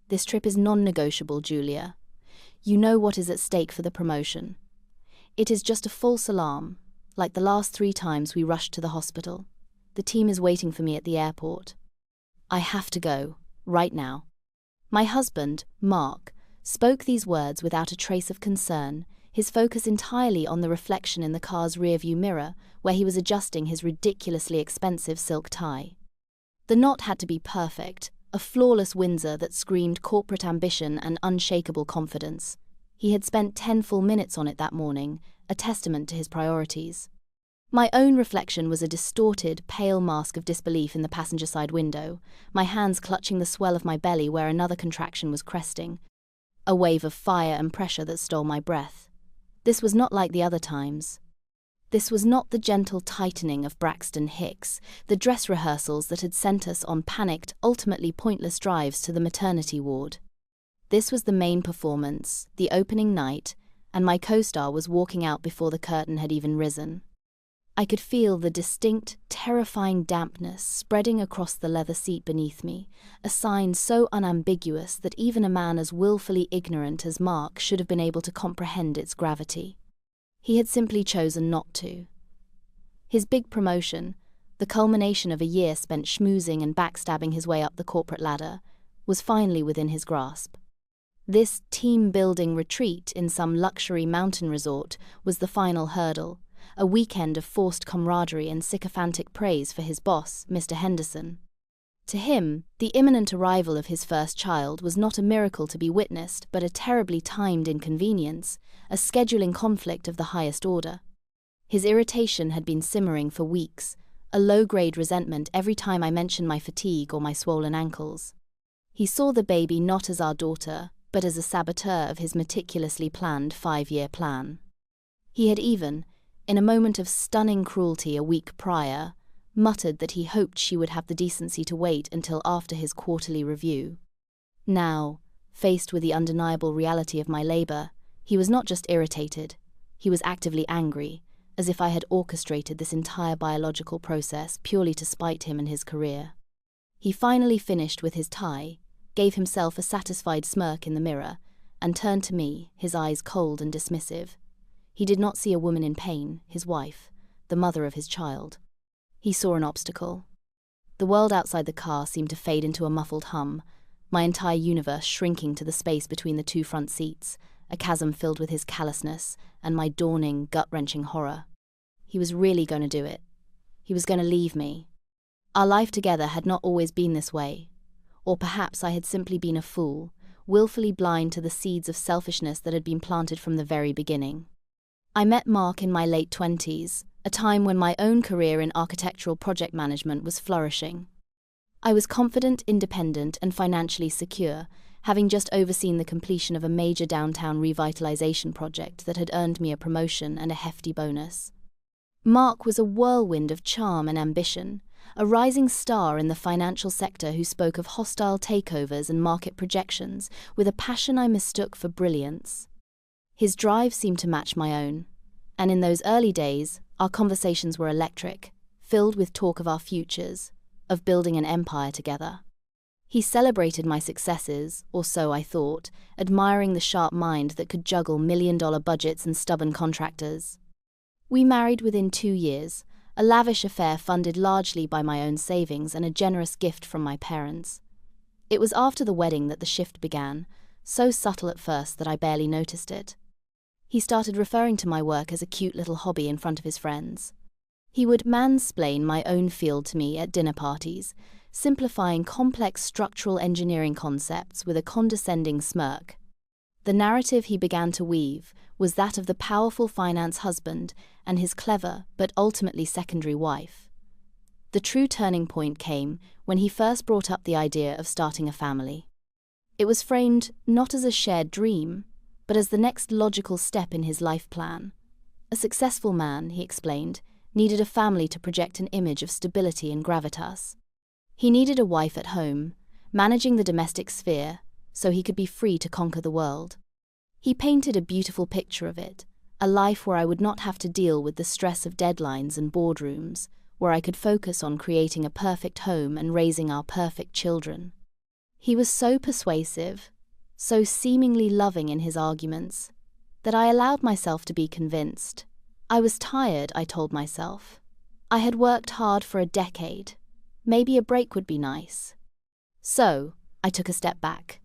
This trip is non-negotiable, Julia. You know what is at stake for the promotion. It is just a false alarm, like the last 3 times we rushed to the hospital. The team is waiting for me at the airport. I have to go, right now. My husband, Mark, spoke these words without a trace of concern, his focus entirely on the reflection in the car's rearview mirror, where he was adjusting his ridiculously expensive silk tie. The knot had to be perfect, a flawless Windsor that screamed corporate ambition and unshakable confidence. He had spent 10 full minutes on it that morning, a testament to his priorities. My own reflection was a distorted, pale mask of disbelief in the passenger side window, my hands clutching the swell of my belly where another contraction was cresting, a wave of fire and pressure that stole my breath. This was not like the other times. This was not the gentle tightening of Braxton Hicks, the dress rehearsals that had sent us on panicked, ultimately pointless drives to the maternity ward. This was the main performance, the opening night, and my co-star was walking out before the curtain had even risen. I could feel the distinct, terrifying dampness spreading across the leather seat beneath me, a sign so unambiguous that even a man as willfully ignorant as Mark should have been able to comprehend its gravity. He had simply chosen not to. His big promotion, the culmination of a year spent schmoozing and backstabbing his way up the corporate ladder, was finally within his grasp. This team-building retreat in some luxury mountain resort was the final hurdle, a weekend of forced camaraderie and sycophantic praise for his boss, Mr. Henderson. To him, the imminent arrival of his first child was not a miracle to be witnessed, but a terribly timed inconvenience, a scheduling conflict of the highest order. His irritation had been simmering for weeks, a low-grade resentment every time I mentioned my fatigue or my swollen ankles. He saw the baby not as our daughter, but as a saboteur of his meticulously planned 5-year plan. He had even, in a moment of stunning cruelty a week prior, muttered that he hoped she would have the decency to wait until after his quarterly review. Now, faced with the undeniable reality of my labor, he was not just irritated, he was actively angry, as if I had orchestrated this entire biological process purely to spite him and his career. He finally finished with his tie, gave himself a satisfied smirk in the mirror, and turned to me, his eyes cold and dismissive. He did not see a woman in pain, his wife, the mother of his child. He saw an obstacle. The world outside the car seemed to fade into a muffled hum, my entire universe shrinking to the space between the 2 front seats, a chasm filled with his callousness and my dawning, gut-wrenching horror. He was really going to do it. He was going to leave me. Our life together had not always been this way. Or perhaps I had simply been a fool, willfully blind to the seeds of selfishness that had been planted from the very beginning. I met Mark in my late 20s, a time when my own career in architectural project management was flourishing. I was confident, independent, and financially secure, having just overseen the completion of a major downtown revitalization project that had earned me a promotion and a hefty bonus. Mark was a whirlwind of charm and ambition, a rising star in the financial sector who spoke of hostile takeovers and market projections with a passion I mistook for brilliance. His drive seemed to match my own, and in those early days, our conversations were electric, filled with talk of our futures, of building an empire together. He celebrated my successes, or so I thought, admiring the sharp mind that could juggle million-dollar budgets and stubborn contractors. We married within 2 years, a lavish affair funded largely by my own savings and a generous gift from my parents. It was after the wedding that the shift began, so subtle at first that I barely noticed it. He started referring to my work as a cute little hobby in front of his friends. He would mansplain my own field to me at dinner parties, simplifying complex structural engineering concepts with a condescending smirk. The narrative he began to weave was that of the powerful finance husband and his clever but ultimately secondary wife. The true turning point came when he first brought up the idea of starting a family. It was framed not as a shared dream, but as the next logical step in his life plan. A successful man, he explained, needed a family to project an image of stability and gravitas. He needed a wife at home, managing the domestic sphere, so he could be free to conquer the world. He painted a beautiful picture of it, a life where I would not have to deal with the stress of deadlines and boardrooms, where I could focus on creating a perfect home and raising our perfect children. He was so persuasive, so seemingly loving in his arguments, that I allowed myself to be convinced. I was tired, I told myself. I had worked hard for a decade. Maybe a break would be nice. So, I took a step back.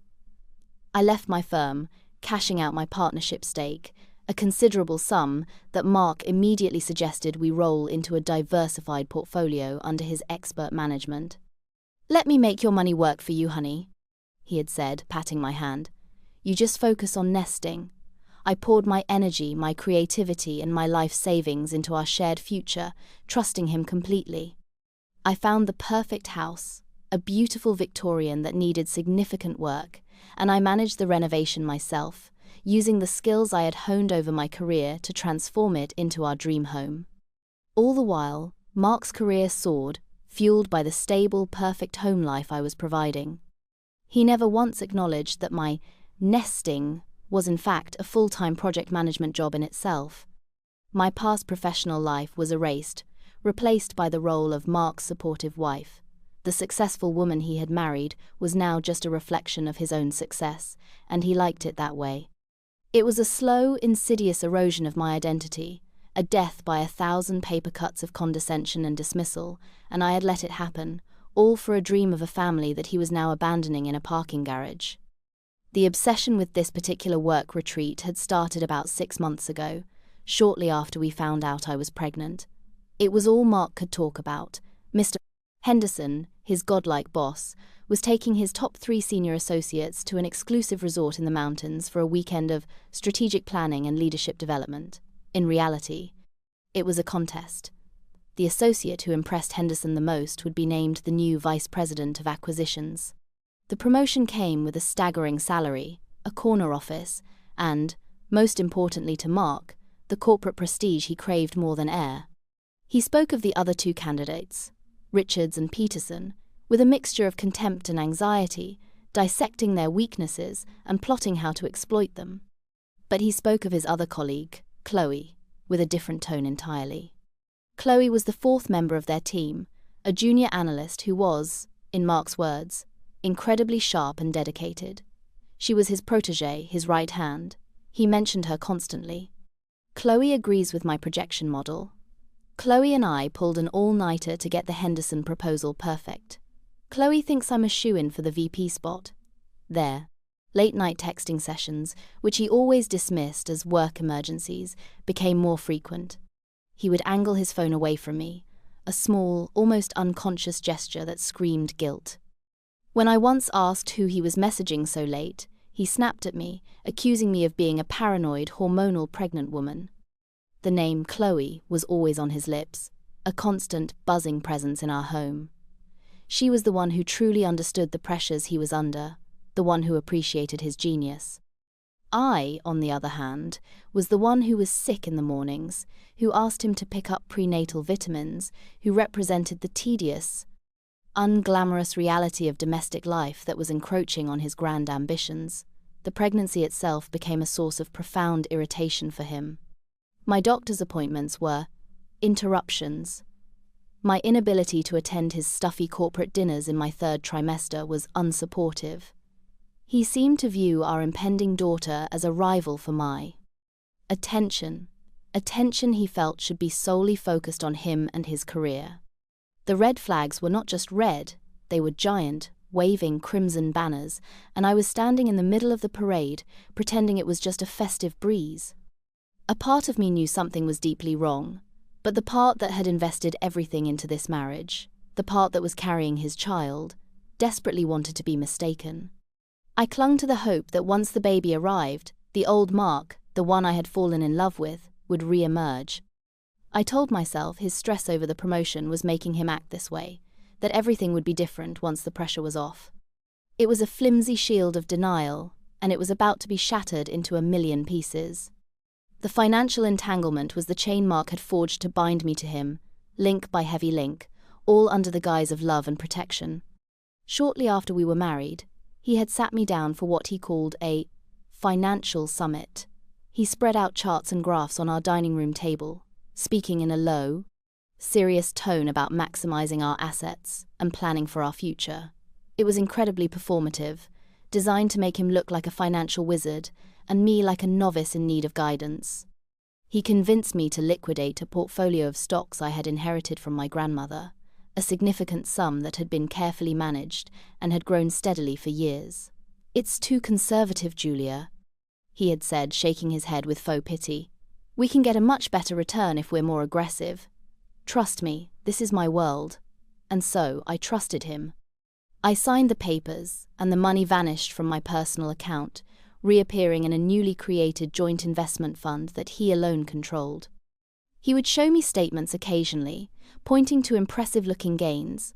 I left my firm, cashing out my partnership stake, a considerable sum that Mark immediately suggested we roll into a diversified portfolio under his expert management. "Let me make your money work for you, honey," he had said, patting my hand. "You just focus on nesting." I poured my energy, my creativity, and my life savings into our shared future, trusting him completely. I found the perfect house, a beautiful Victorian that needed significant work, and I managed the renovation myself, using the skills I had honed over my career to transform it into our dream home. All the while, Mark's career soared, fueled by the stable, perfect home life I was providing. He never once acknowledged that my nesting was in fact a full-time project management job in itself. My past professional life was erased, replaced by the role of Mark's supportive wife. The successful woman he had married was now just a reflection of his own success, and he liked it that way. It was a slow, insidious erosion of my identity, a death by 1,000 paper cuts of condescension and dismissal, and I had let it happen, all for a dream of a family that he was now abandoning in a parking garage. The obsession with this particular work retreat had started about 6 months ago, shortly after we found out I was pregnant. It was all Mark could talk about. Mr. Henderson, his godlike boss, was taking his top 3 senior associates to an exclusive resort in the mountains for a weekend of strategic planning and leadership development. In reality, it was a contest. The associate who impressed Henderson the most would be named the new vice president of acquisitions. The promotion came with a staggering salary, a corner office, and, most importantly to Mark, the corporate prestige he craved more than air. He spoke of the other 2 candidates, Richards and Peterson, with a mixture of contempt and anxiety, dissecting their weaknesses and plotting how to exploit them. But he spoke of his other colleague, Chloe, with a different tone entirely. Chloe was the 4th member of their team, a junior analyst who was, in Mark's words, incredibly sharp and dedicated. She was his protégé, his right hand. He mentioned her constantly. Chloe agrees with my projection model. Chloe and I pulled an all-nighter to get the Henderson proposal perfect. Chloe thinks I'm a shoo-in for the VP spot. There, late-night texting sessions, which he always dismissed as work emergencies, became more frequent. He would angle his phone away from me, a small, almost unconscious gesture that screamed guilt. When I once asked who he was messaging so late, he snapped at me, accusing me of being a paranoid, hormonal pregnant woman. The name Chloe was always on his lips, a constant, buzzing presence in our home. She was the one who truly understood the pressures he was under, the one who appreciated his genius. I, on the other hand, was the one who was sick in the mornings, who asked him to pick up prenatal vitamins, who represented the tedious, unglamorous reality of domestic life that was encroaching on his grand ambitions. The pregnancy itself became a source of profound irritation for him. My doctor's appointments were interruptions. My inability to attend his stuffy corporate dinners in my 3rd trimester was unsupportive. He seemed to view our impending daughter as a rival for my attention he felt should be solely focused on him and his career. The red flags were not just red, they were giant, waving crimson banners, and I was standing in the middle of the parade, pretending it was just a festive breeze. A part of me knew something was deeply wrong, but the part that had invested everything into this marriage, the part that was carrying his child, desperately wanted to be mistaken. I clung to the hope that once the baby arrived, the old Mark, the one I had fallen in love with, would re-emerge. I told myself his stress over the promotion was making him act this way, that everything would be different once the pressure was off. It was a flimsy shield of denial, and it was about to be shattered into a million pieces. The financial entanglement was the chain Mark had forged to bind me to him, link by heavy link, all under the guise of love and protection. Shortly after we were married, he had sat me down for what he called a financial summit. He spread out charts and graphs on our dining room table, speaking in a low, serious tone about maximizing our assets and planning for our future. It was incredibly performative, designed to make him look like a financial wizard and me like a novice in need of guidance. He convinced me to liquidate a portfolio of stocks I had inherited from my grandmother, a significant sum that had been carefully managed and had grown steadily for years. "It's too conservative, Julia," he had said, shaking his head with faux pity. "We can get a much better return if we're more aggressive. Trust me, this is my world." And so I trusted him. I signed the papers, and the money vanished from my personal account, reappearing in a newly created joint investment fund that he alone controlled. He would show me statements occasionally, pointing to impressive-looking gains,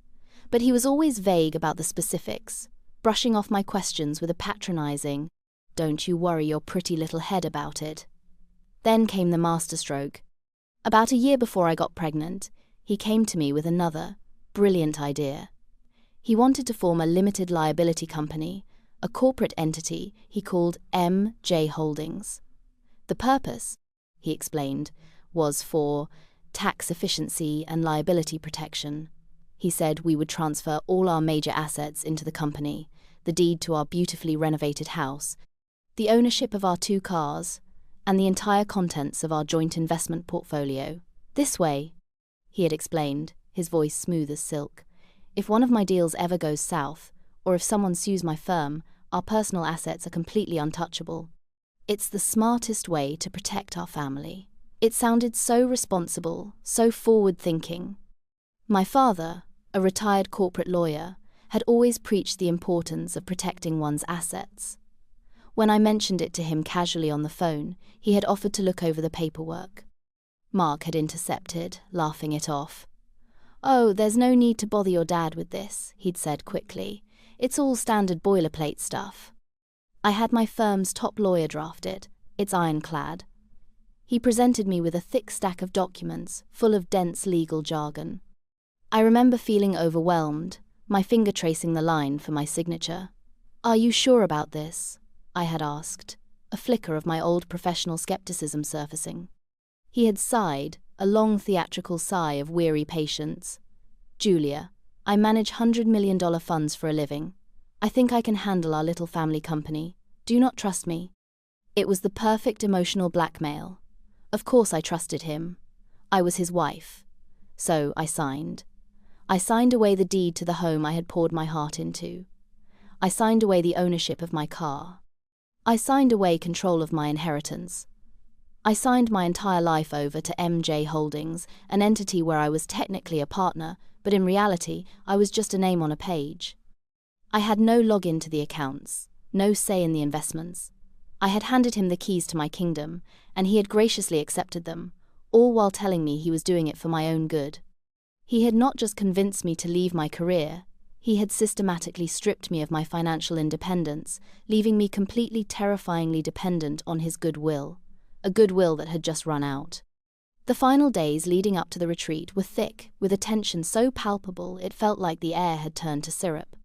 but he was always vague about the specifics, brushing off my questions with a patronizing, "Don't you worry your pretty little head about it." Then came the masterstroke. About a year before I got pregnant, he came to me with another, brilliant idea. He wanted to form a limited liability company, a corporate entity he called MJ Holdings. The purpose, he explained, was for tax efficiency and liability protection. He said we would transfer all our major assets into the company, the deed to our beautifully renovated house, the ownership of our 2 cars, and the entire contents of our joint investment portfolio. This way, he had explained, his voice smooth as silk, if one of my deals ever goes south, or if someone sues my firm, our personal assets are completely untouchable. It's the smartest way to protect our family. It sounded so responsible, so forward-thinking. My father, a retired corporate lawyer, had always preached the importance of protecting one's assets. When I mentioned it to him casually on the phone, he had offered to look over the paperwork. Mark had intercepted, laughing it off. "Oh, there's no need to bother your dad with this," he'd said quickly. "It's all standard boilerplate stuff." I had my firm's top lawyer draft it. It's ironclad. He presented me with a thick stack of documents, full of dense legal jargon. I remember feeling overwhelmed, my finger tracing the line for my signature. "Are you sure about this?" I had asked, a flicker of my old professional skepticism surfacing. He had sighed, a long theatrical sigh of weary patience. "Julia, I manage $100 million funds for a living. I think I can handle our little family company. Do you not trust me?" It was the perfect emotional blackmail. Of course I trusted him. I was his wife. So I signed. I signed away the deed to the home I had poured my heart into. I signed away the ownership of my car. I signed away control of my inheritance. I signed my entire life over to MJ Holdings, an entity where I was technically a partner, but in reality, I was just a name on a page. I had no login to the accounts, no say in the investments. I had handed him the keys to my kingdom, and he had graciously accepted them, all while telling me he was doing it for my own good. He had not just convinced me to leave my career, he had systematically stripped me of my financial independence, leaving me completely terrifyingly dependent on his goodwill, a goodwill that had just run out. The final days leading up to the retreat were thick, with a tension so palpable it felt like the air had turned to syrup.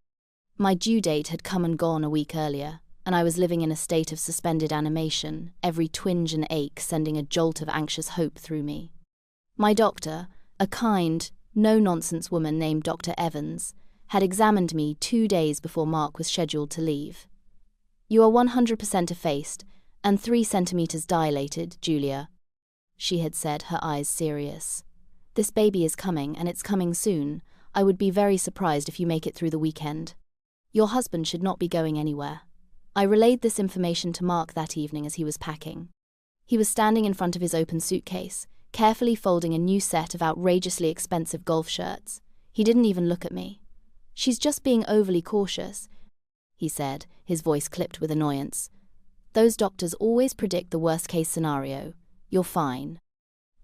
My due date had come and gone a week earlier, and I was living in a state of suspended animation, every twinge and ache sending a jolt of anxious hope through me. My doctor, a kind, no-nonsense woman named Dr. Evans, had examined me 2 days before Mark was scheduled to leave. "You are 100% effaced, and 3 centimeters dilated, Julia," she had said, her eyes serious. "This baby is coming, and it's coming soon. I would be very surprised if you make it through the weekend. Your husband should not be going anywhere." I relayed this information to Mark that evening as he was packing. He was standing in front of his open suitcase, carefully folding a new set of outrageously expensive golf shirts. He didn't even look at me. "She's just being overly cautious," he said, his voice clipped with annoyance. "Those doctors always predict the worst-case scenario. You're fine.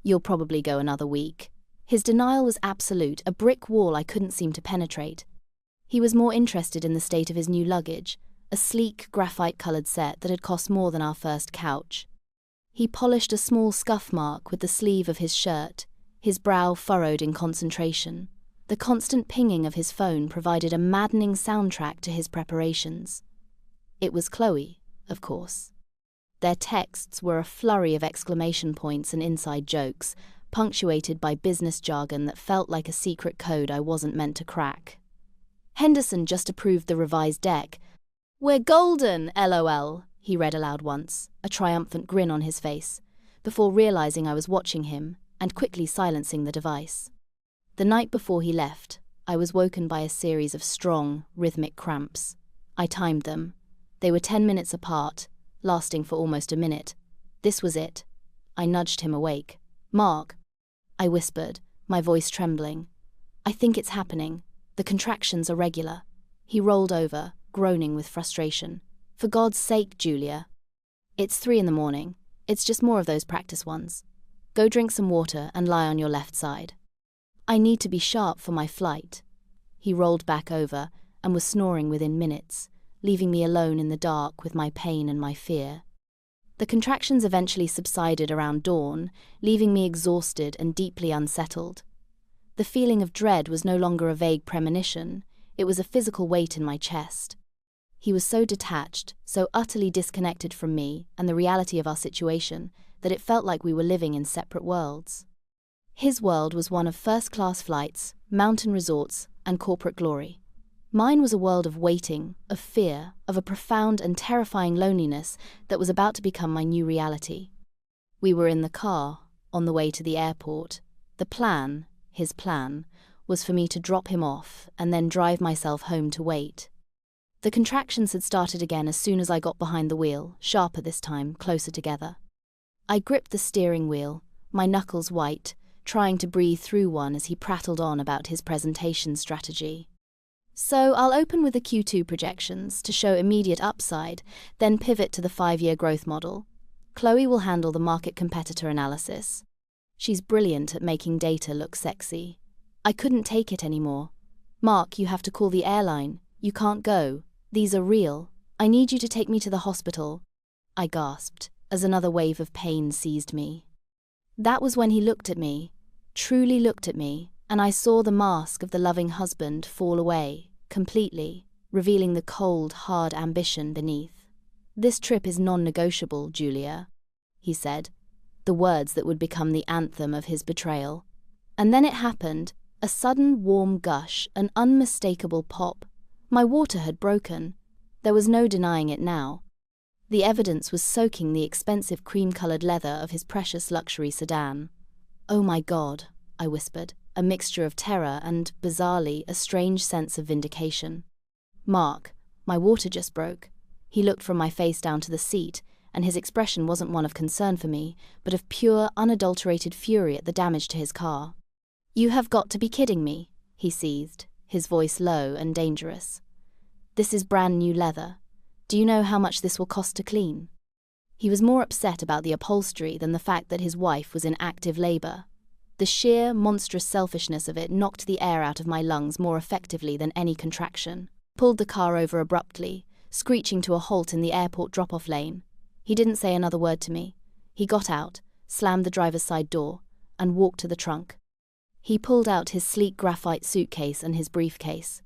You'll probably go another week." His denial was absolute, a brick wall I couldn't seem to penetrate. He was more interested in the state of his new luggage, a sleek, graphite-coloured set that had cost more than our first couch. He polished a small scuff mark with the sleeve of his shirt, his brow furrowed in concentration. The constant pinging of his phone provided a maddening soundtrack to his preparations. It was Chloe, of course. Their texts were a flurry of exclamation points and inside jokes, punctuated by business jargon that felt like a secret code I wasn't meant to crack. Henderson just approved the revised deck. "We're golden, LOL," he read aloud once, a triumphant grin on his face, before realizing I was watching him and quickly silencing the device. The night before he left, I was woken by a series of strong, rhythmic cramps. I timed them. They were 10 minutes apart, lasting for almost a minute. This was it. I nudged him awake. "Mark," I whispered, my voice trembling. "I think it's happening. The contractions are regular." He rolled over, groaning with frustration. "For God's sake, Julia." "It's 3 in the morning. It's just more of those practice ones. Go drink some water and lie on your left side. I need to be sharp for my flight." He rolled back over and was snoring within minutes, leaving me alone in the dark with my pain and my fear. The contractions eventually subsided around dawn, leaving me exhausted and deeply unsettled. The feeling of dread was no longer a vague premonition, it was a physical weight in my chest. He was so detached, so utterly disconnected from me and the reality of our situation, that it felt like we were living in separate worlds. His world was one of first-class flights, mountain resorts, and corporate glory. Mine was a world of waiting, of fear, of a profound and terrifying loneliness that was about to become my new reality. We were in the car, on the way to the airport. The plan, his plan, was for me to drop him off and then drive myself home to wait. The contractions had started again as soon as I got behind the wheel, sharper this time, closer together. I gripped the steering wheel, my knuckles white, trying to breathe through one as he prattled on about his presentation strategy. "So I'll open with the Q2 projections to show immediate upside, then pivot to the 5-year growth model. Chloe will handle the market competitor analysis. She's brilliant at making data look sexy." I couldn't take it anymore. "Mark, you have to call the airline. You can't go. These are real. I need you to take me to the hospital." I gasped, as another wave of pain seized me. That was when he looked at me, truly looked at me, and I saw the mask of the loving husband fall away, completely, revealing the cold, hard ambition beneath. "This trip is non-negotiable, Julia," he said, the words that would become the anthem of his betrayal. And then it happened, a sudden warm gush, an unmistakable pop. My water had broken. There was no denying it now. The evidence was soaking the expensive cream-colored leather of his precious luxury sedan. "Oh my God," I whispered, a mixture of terror and, bizarrely, a strange sense of vindication. "Mark, my water just broke." He looked from my face down to the seat, and his expression wasn't one of concern for me, but of pure, unadulterated fury at the damage to his car. "You have got to be kidding me," he seethed, his voice low and dangerous. "This is brand new leather. Do you know how much this will cost to clean?" He was more upset about the upholstery than the fact that his wife was in active labor. The sheer, monstrous selfishness of it knocked the air out of my lungs more effectively than any contraction. Pulled the car over abruptly, screeching to a halt in the airport drop-off lane. He didn't say another word to me. He got out, slammed the driver's side door, and walked to the trunk. He pulled out his sleek graphite suitcase and his briefcase.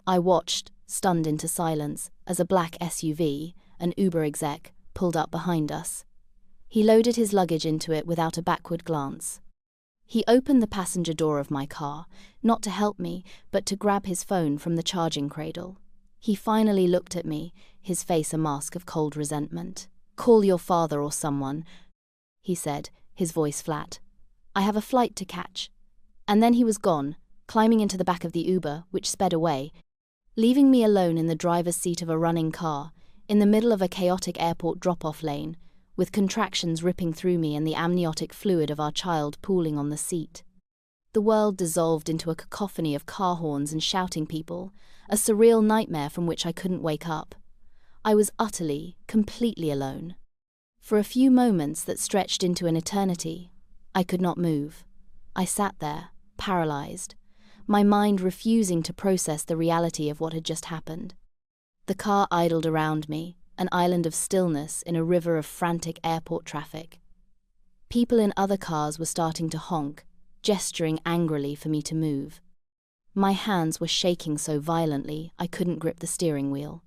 I watched, stunned into silence, as a black SUV, an Uber exec, pulled up behind us. He loaded his luggage into it without a backward glance. He opened the passenger door of my car, not to help me, but to grab his phone from the charging cradle. He finally looked at me, his face a mask of cold resentment. "Call your father or someone," he said, his voice flat. "I have a flight to catch." And then he was gone, climbing into the back of the Uber, which sped away, leaving me alone in the driver's seat of a running car, in the middle of a chaotic airport drop-off lane, with contractions ripping through me and the amniotic fluid of our child pooling on the seat. The world dissolved into a cacophony of car horns and shouting people, a surreal nightmare from which I couldn't wake up. I was utterly, completely alone. For a few moments that stretched into an eternity, I could not move. I sat there, paralyzed, my mind refusing to process the reality of what had just happened. The car idled around me, an island of stillness in a river of frantic airport traffic. People in other cars were starting to honk, gesturing angrily for me to move. My hands were shaking so violently I couldn't grip the steering wheel.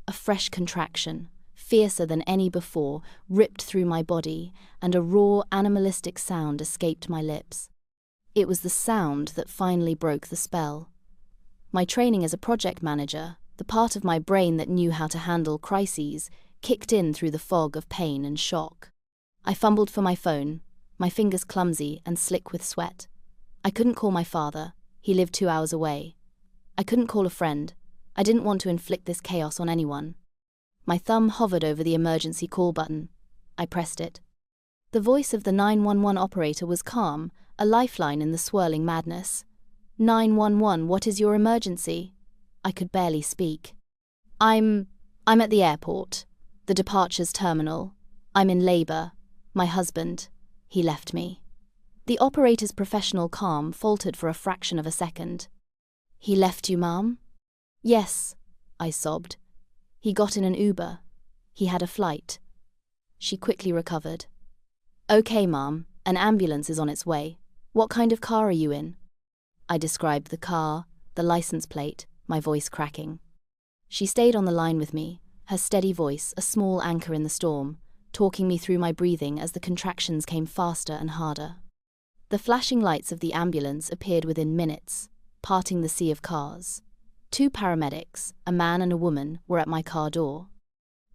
A fresh contraction, fiercer than any before, ripped through my body, and a raw, animalistic sound escaped my lips. It was the sound that finally broke the spell. My training as a project manager, the part of my brain that knew how to handle crises, kicked in through the fog of pain and shock. I fumbled for my phone, my fingers clumsy and slick with sweat. I couldn't call my father, he lived 2 hours away. I couldn't call a friend, I didn't want to inflict this chaos on anyone. My thumb hovered over the emergency call button. I pressed it. The voice of the 911 operator was calm, a lifeline in the swirling madness. 911, what is your emergency? I could barely speak. I'm at the airport, the departures terminal. I'm in labor. My husband, he left me. The operator's professional calm faltered for a fraction of a second. He left you, Mom? Yes, I sobbed. He got in an Uber. He had a flight. She quickly recovered. Okay, Mom, an ambulance is on its way. What kind of car are you in? I described the car, the license plate, my voice cracking. She stayed on the line with me, her steady voice a small anchor in the storm, talking me through my breathing as the contractions came faster and harder. The flashing lights of the ambulance appeared within minutes, parting the sea of cars. 2 paramedics, a man and a woman, were at my car door.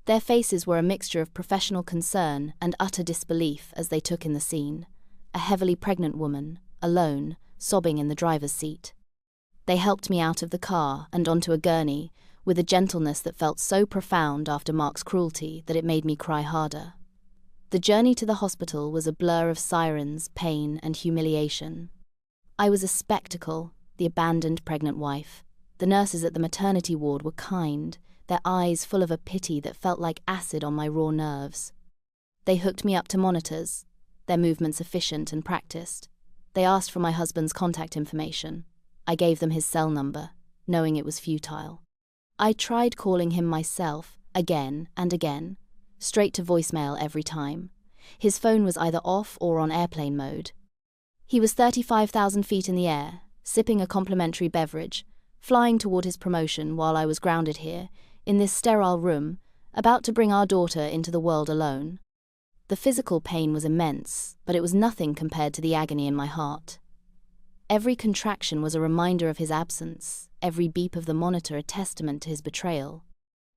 Their faces were a mixture of professional concern and utter disbelief as they took in the scene. A heavily pregnant woman, alone, sobbing in the driver's seat. They helped me out of the car and onto a gurney, with a gentleness that felt so profound after Mark's cruelty that it made me cry harder. The journey to the hospital was a blur of sirens, pain, and humiliation. I was a spectacle, the abandoned pregnant wife. The nurses at the maternity ward were kind, their eyes full of a pity that felt like acid on my raw nerves. They hooked me up to monitors, their movements efficient and practiced. They asked for my husband's contact information. I gave them his cell number, knowing it was futile. I tried calling him myself, again and again, straight to voicemail every time. His phone was either off or on airplane mode. He was 35,000 feet in the air, sipping a complimentary beverage, flying toward his promotion while I was grounded here, in this sterile room, about to bring our daughter into the world alone. The physical pain was immense, but it was nothing compared to the agony in my heart. Every contraction was a reminder of his absence, every beep of the monitor a testament to his betrayal.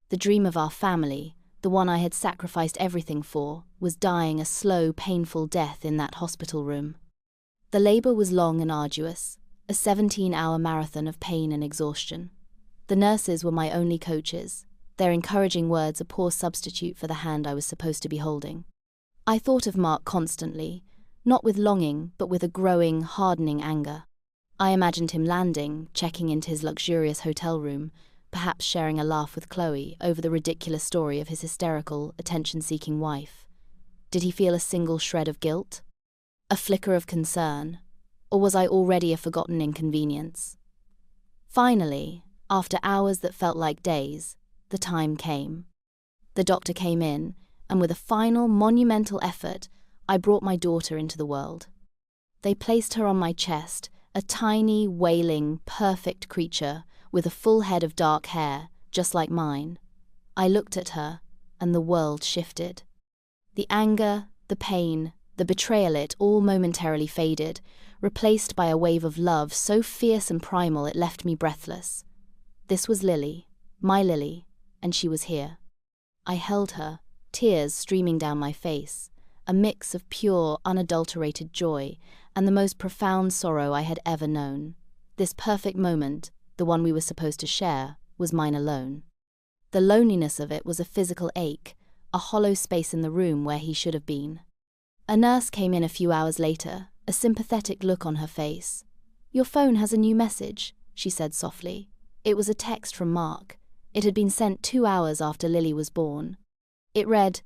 The dream of our family, the one I had sacrificed everything for, was dying a slow, painful death in that hospital room. The labor was long and arduous, a 17-hour marathon of pain and exhaustion. The nurses were my only coaches, their encouraging words a poor substitute for the hand I was supposed to be holding. I thought of Mark constantly, not with longing, but with a growing, hardening anger. I imagined him landing, checking into his luxurious hotel room, perhaps sharing a laugh with Chloe over the ridiculous story of his hysterical, attention-seeking wife. Did he feel a single shred of guilt? A flicker of concern? Or was I already a forgotten inconvenience? Finally, after hours that felt like days, the time came. The doctor came in, and with a final, monumental effort, I brought my daughter into the world. They placed her on my chest, a tiny, wailing, perfect creature with a full head of dark hair, just like mine. I looked at her, and the world shifted. The anger, the pain, the betrayal, it all momentarily faded, replaced by a wave of love so fierce and primal it left me breathless. This was Lily, my Lily, and she was here. I held her, tears streaming down my face, a mix of pure, unadulterated joy and the most profound sorrow I had ever known. This perfect moment, the one we were supposed to share, was mine alone. The loneliness of it was a physical ache, a hollow space in the room where he should have been. A nurse came in a few hours later, a sympathetic look on her face. "Your phone has a new message," she said softly. It was a text from Mark. It had been sent 2 hours after Lily was born. It read,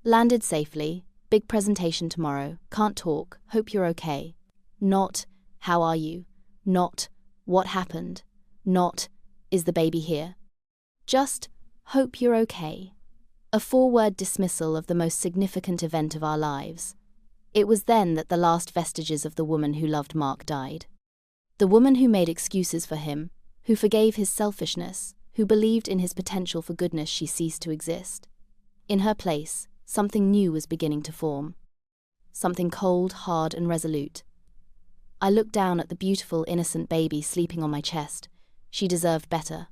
"Landed safely, big presentation tomorrow, can't talk, hope you're okay." Not, "How are you?" Not, "What happened?" Not, "Is the baby here?" Just, "Hope you're okay." A 4-word dismissal of the most significant event of our lives. It was then that the last vestiges of the woman who loved Mark died. The woman who made excuses for him, who forgave his selfishness, who believed in his potential for goodness, she ceased to exist. In her place, something new was beginning to form. Something cold, hard, and resolute. I looked down at the beautiful, innocent baby sleeping on my chest, She deserved better.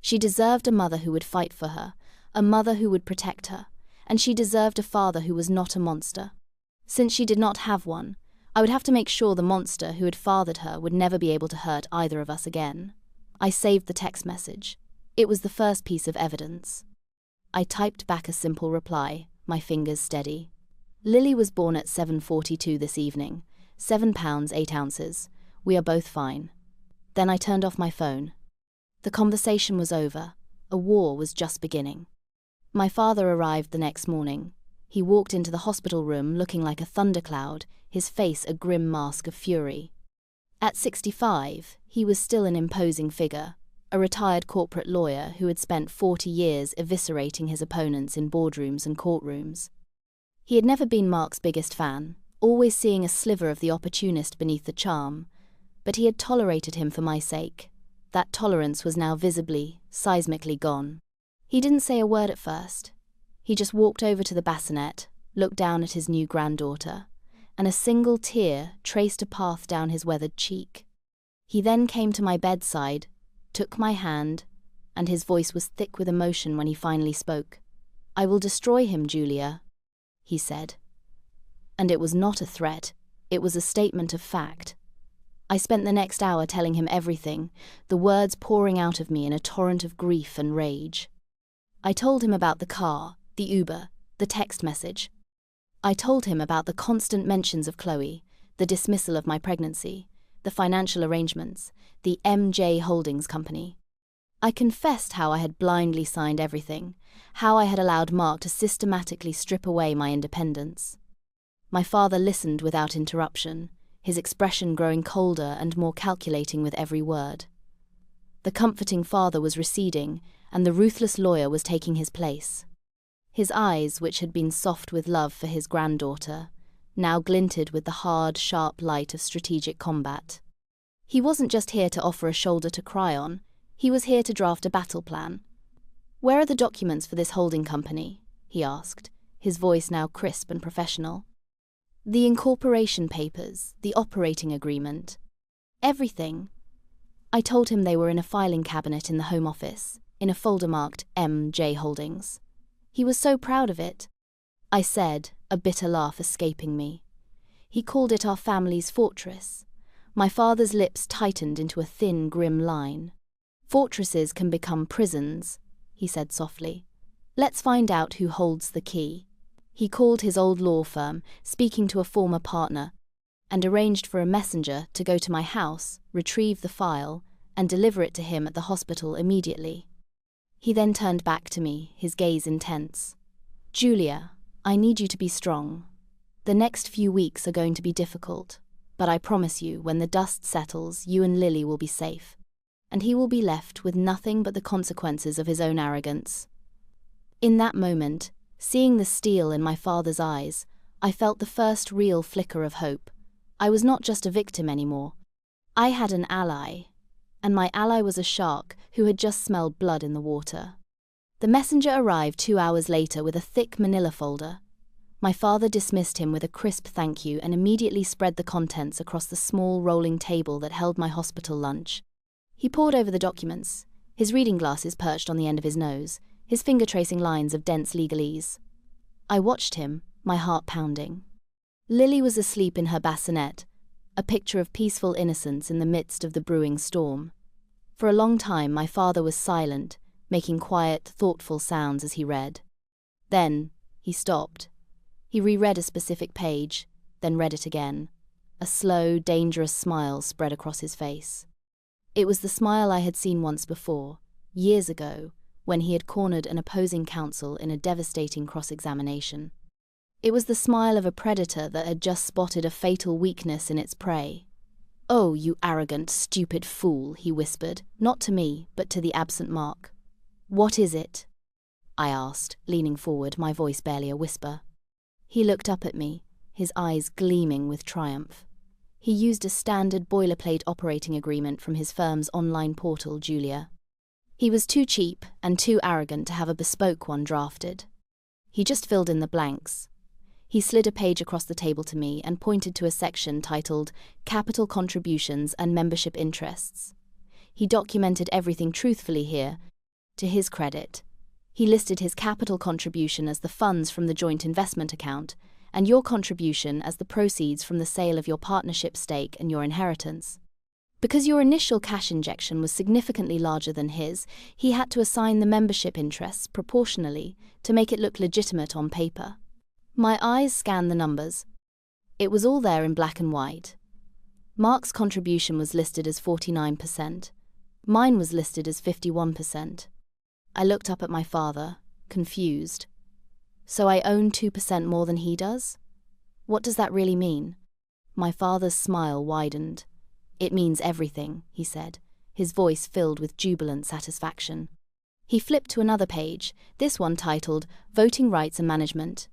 She deserved a mother who would fight for her, a mother who would protect her, and she deserved a father who was not a monster. Since she did not have one, I would have to make sure the monster who had fathered her would never be able to hurt either of us again. I saved the text message. It was the first piece of evidence. I typed back a simple reply, my fingers steady. Lily was born at 7:42 this evening, 7 pounds 8 ounces. We are both fine. Then I turned off my phone. The conversation was over. A war was just beginning. My father arrived the next morning. He walked into the hospital room looking like a thundercloud, his face a grim mask of fury. At 65, he was still an imposing figure, a retired corporate lawyer who had spent 40 years eviscerating his opponents in boardrooms and courtrooms. He had never been Mark's biggest fan, always seeing a sliver of the opportunist beneath the charm, but he had tolerated him for my sake. That tolerance was now visibly, seismically gone. He didn't say a word at first. He just walked over to the bassinet, looked down at his new granddaughter, and a single tear traced a path down his weathered cheek. He then came to my bedside, took my hand, and his voice was thick with emotion when he finally spoke. "I will destroy him, Julia," he said. And it was not a threat, it was a statement of fact. I spent the next hour telling him everything, the words pouring out of me in a torrent of grief and rage. I told him about the car, the Uber, the text message. I told him about the constant mentions of Chloe, the dismissal of my pregnancy, the financial arrangements, the MJ Holdings Company. I confessed how I had blindly signed everything, how I had allowed Mark to systematically strip away my independence. My father listened without interruption, his expression growing colder and more calculating with every word. The comforting father was receding, and the ruthless lawyer was taking his place. His eyes, which had been soft with love for his granddaughter, now glinted with the hard, sharp light of strategic combat. He wasn't just here to offer a shoulder to cry on, he was here to draft a battle plan. "Where are the documents for this holding company?" he asked, his voice now crisp and professional. "The incorporation papers, the operating agreement. Everything." I told him they were in a filing cabinet in the Home Office, in a folder marked MJ Holdings. He was so proud of it. I said, a bitter laugh escaping me. He called it our family's fortress. My father's lips tightened into a thin, grim line. "Fortresses can become prisons," he said softly. "Let's find out who holds the key." He called his old law firm, speaking to a former partner, and arranged for a messenger to go to my house, retrieve the file, and deliver it to him at the hospital immediately. He then turned back to me, his gaze intense. "Julia, I need you to be strong. The next few weeks are going to be difficult, but I promise you, when the dust settles, you and Lily will be safe, and he will be left with nothing but the consequences of his own arrogance." In that moment, seeing the steel in my father's eyes, I felt the first real flicker of hope. I was not just a victim anymore. I had an ally, and my ally was a shark who had just smelled blood in the water. The messenger arrived 2 hours later with a thick manila folder. My father dismissed him with a crisp thank you and immediately spread the contents across the small rolling table that held my hospital lunch. He pored over the documents, his reading glasses perched on the end of his nose, his finger tracing lines of dense legalese. I watched him, my heart pounding. Lily was asleep in her bassinet, a picture of peaceful innocence in the midst of the brewing storm. For a long time my father was silent, making quiet, thoughtful sounds as he read. Then he stopped. He reread a specific page, then read it again. A slow, dangerous smile spread across his face. It was the smile I had seen once before, years ago, when he had cornered an opposing counsel in a devastating cross-examination. It was the smile of a predator that had just spotted a fatal weakness in its prey. "Oh, you arrogant, stupid fool," he whispered, not to me, but to the absent Mark. "What is it?" I asked, leaning forward, my voice barely a whisper. He looked up at me, his eyes gleaming with triumph. He used a standard boilerplate operating agreement from his firm's online portal, Julia. He was too cheap and too arrogant to have a bespoke one drafted. He just filled in the blanks. He slid a page across the table to me and pointed to a section titled Capital Contributions and Membership Interests. He documented everything truthfully here. To his credit, he listed his capital contribution as the funds from the joint investment account, and your contribution as the proceeds from the sale of your partnership stake and your inheritance. Because your initial cash injection was significantly larger than his, he had to assign the membership interests proportionally to make it look legitimate on paper. My eyes scanned the numbers. It was all there in black and white. Mark's contribution was listed as 49%. Mine was listed as 51%. I looked up at my father, confused. So I own 2% more than he does? What does that really mean? My father's smile widened. It means everything, he said, his voice filled with jubilant satisfaction. He flipped to another page, this one titled Voting Rights and Management.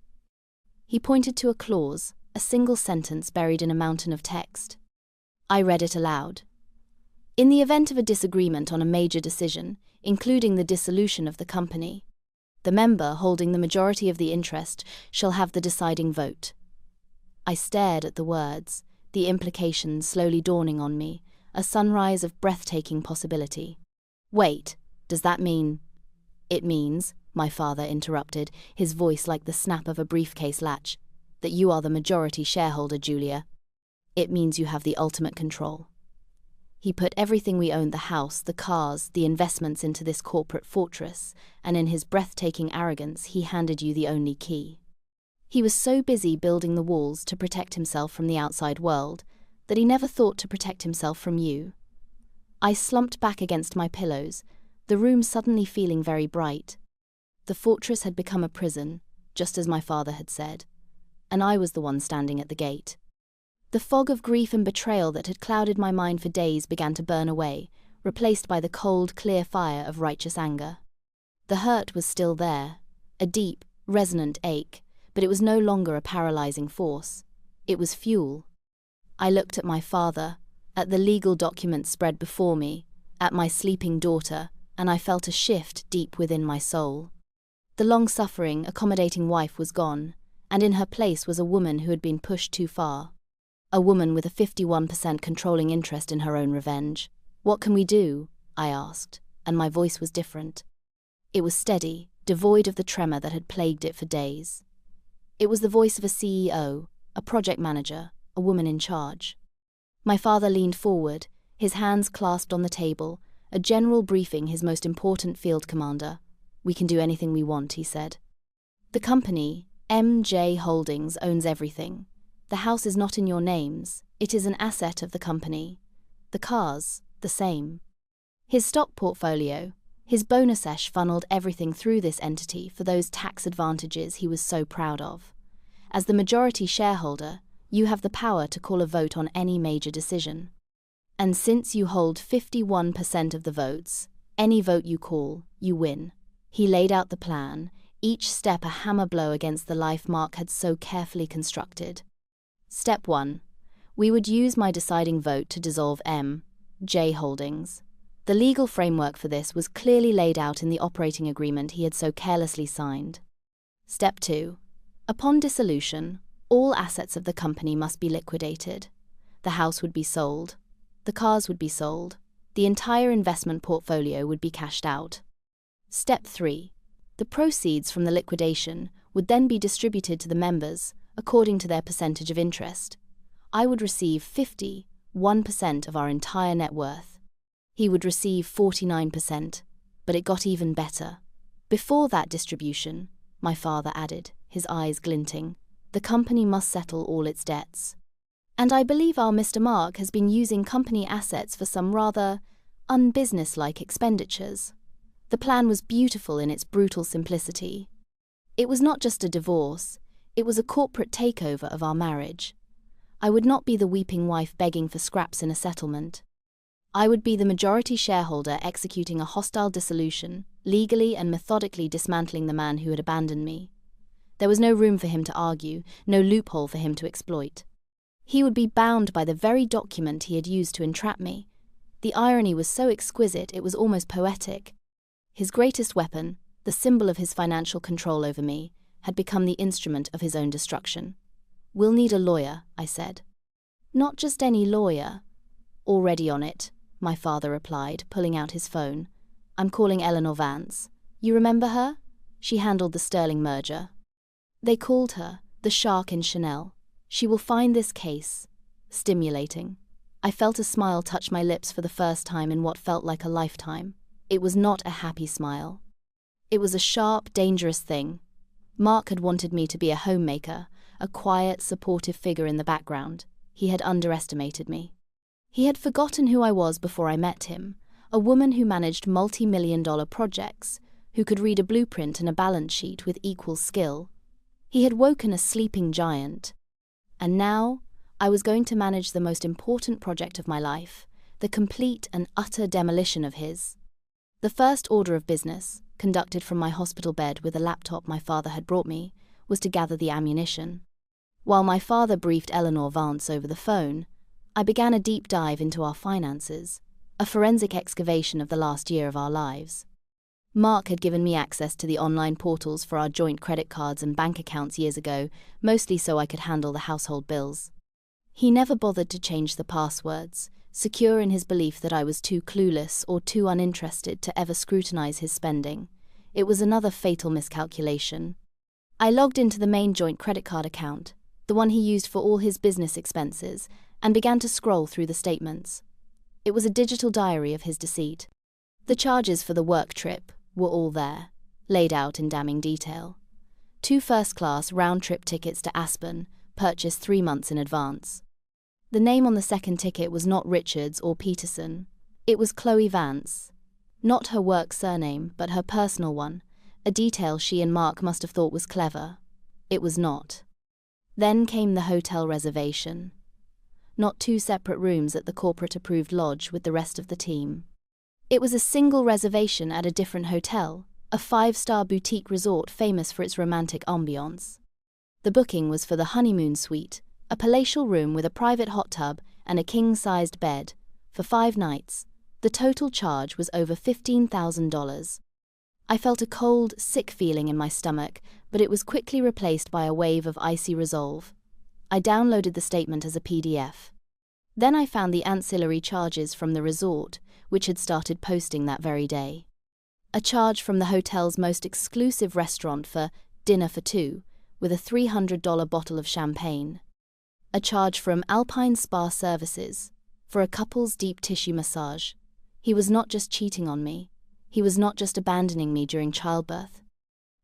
He pointed to a clause, a single sentence buried in a mountain of text. I read it aloud. In the event of a disagreement on a major decision, including the dissolution of the company, the member holding the majority of the interest shall have the deciding vote. I stared at the words, the implications slowly dawning on me, a sunrise of breathtaking possibility. Wait, does that mean? It means, my father interrupted, his voice like the snap of a briefcase latch, that you are the majority shareholder, Julia. It means you have the ultimate control. He put everything we owned, the house, the cars, the investments, into this corporate fortress, and in his breathtaking arrogance he handed you the only key. He was so busy building the walls to protect himself from the outside world that he never thought to protect himself from you. I slumped back against my pillows, the room suddenly feeling very bright. The fortress had become a prison, just as my father had said, and I was the one standing at the gate. The fog of grief and betrayal that had clouded my mind for days began to burn away, replaced by the cold, clear fire of righteous anger. The hurt was still there, a deep, resonant ache, but it was no longer a paralyzing force. It was fuel. I looked at my father, at the legal documents spread before me, at my sleeping daughter, and I felt a shift deep within my soul. The long-suffering, accommodating wife was gone, and in her place was a woman who had been pushed too far. A woman with a 51% controlling interest in her own revenge. What can we do? I asked, and my voice was different. It was steady, devoid of the tremor that had plagued it for days. It was the voice of a CEO, a project manager, a woman in charge. My father leaned forward, his hands clasped on the table, a general briefing his most important field commander. We can do anything we want, he said. The company, MJ Holdings, owns everything. The house is not in your names, it is an asset of the company. The cars, the same. His stock portfolio, his bonus-esh funneled everything through this entity for those tax advantages he was so proud of. As the majority shareholder, you have the power to call a vote on any major decision. And since you hold 51% of the votes, any vote you call, you win. He laid out the plan, each step a hammer blow against the life Mark had so carefully constructed. Step 1. We would use my deciding vote to dissolve M.J. Holdings. The legal framework for this was clearly laid out in the operating agreement he had so carelessly signed. Step 2. Upon dissolution, all assets of the company must be liquidated. The house would be sold. The cars would be sold. The entire investment portfolio would be cashed out. Step 3. The proceeds from the liquidation would then be distributed to the members according to their percentage of interest. I would receive 51% of our entire net worth. He would receive 49%, but it got even better. Before that distribution, my father added, his eyes glinting, the company must settle all its debts. And I believe our Mr. Mark has been using company assets for some rather unbusinesslike expenditures. The plan was beautiful in its brutal simplicity. It was not just a divorce, it was a corporate takeover of our marriage. I would not be the weeping wife begging for scraps in a settlement. I would be the majority shareholder executing a hostile dissolution, legally and methodically dismantling the man who had abandoned me. There was no room for him to argue, no loophole for him to exploit. He would be bound by the very document he had used to entrap me. The irony was so exquisite it was almost poetic. His greatest weapon, the symbol of his financial control over me, had become the instrument of his own destruction. We'll need a lawyer, I said. Not just any lawyer. Already on it, my father replied, pulling out his phone. "I'm calling Eleanor Vance. You remember her? She handled the Sterling merger." They called her the shark in Chanel. "She will find this case stimulating." I felt a smile touch my lips for the first time in what felt like a lifetime. It was not a happy smile. It was a sharp, dangerous thing. Mark had wanted me to be a homemaker, a quiet, supportive figure in the background. He had underestimated me. He had forgotten who I was before I met him, a woman who managed multi-million-dollar projects, who could read a blueprint and a balance sheet with equal skill. He had woken a sleeping giant. And now, I was going to manage the most important project of my life, the complete and utter demolition of his. The first order of business, conducted from my hospital bed with a laptop my father had brought me, was to gather the ammunition. While my father briefed Eleanor Vance over the phone, I began a deep dive into our finances, a forensic excavation of the last year of our lives. Mark had given me access to the online portals for our joint credit cards and bank accounts years ago, mostly so I could handle the household bills. He never bothered to change the passwords, secure in his belief that I was too clueless or too uninterested to ever scrutinize his spending. It was another fatal miscalculation. I logged into the main joint credit card account, the one he used for all his business expenses, and began to scroll through the statements. It was a digital diary of his deceit. The charges for the work trip were all there, laid out in damning detail. 2 first-class round-trip tickets to Aspen, purchased 3 months in advance. The name on the second ticket was not Richards or Peterson. It was Chloe Vance. Not her work surname, but her personal one, a detail she and Mark must have thought was clever. It was not. Then came the hotel reservation. Not 2 separate rooms at the corporate-approved lodge with the rest of the team. It was a single reservation at a different hotel, a 5-star boutique resort famous for its romantic ambiance. The booking was for the honeymoon suite, a palatial room with a private hot tub and a king-sized bed, for 5 nights. The total charge was over $15,000. I felt a cold, sick feeling in my stomach, but it was quickly replaced by a wave of icy resolve. I downloaded the statement as a PDF. Then I found the ancillary charges from the resort, which had started posting that very day. A charge from the hotel's most exclusive restaurant for dinner for 2, with a $300 bottle of champagne. A charge from Alpine Spa Services for a couple's deep tissue massage. He was not just cheating on me. He was not just abandoning me during childbirth.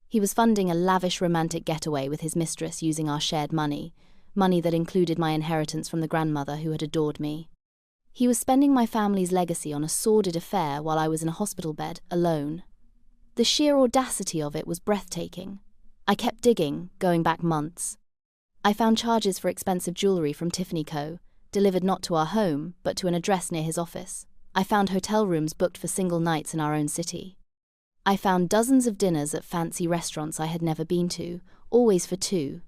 He was funding a lavish romantic getaway with his mistress using our shared money that included my inheritance from the grandmother who had adored me. He was spending my family's legacy on a sordid affair while I was in a hospital bed, alone. The sheer audacity of it was breathtaking. I kept digging, going back months. I found charges for expensive jewelry from Tiffany Co., delivered not to our home, but to an address near his office. I found hotel rooms booked for single nights in our own city. I found dozens of dinners at fancy restaurants I had never been to, always for 2.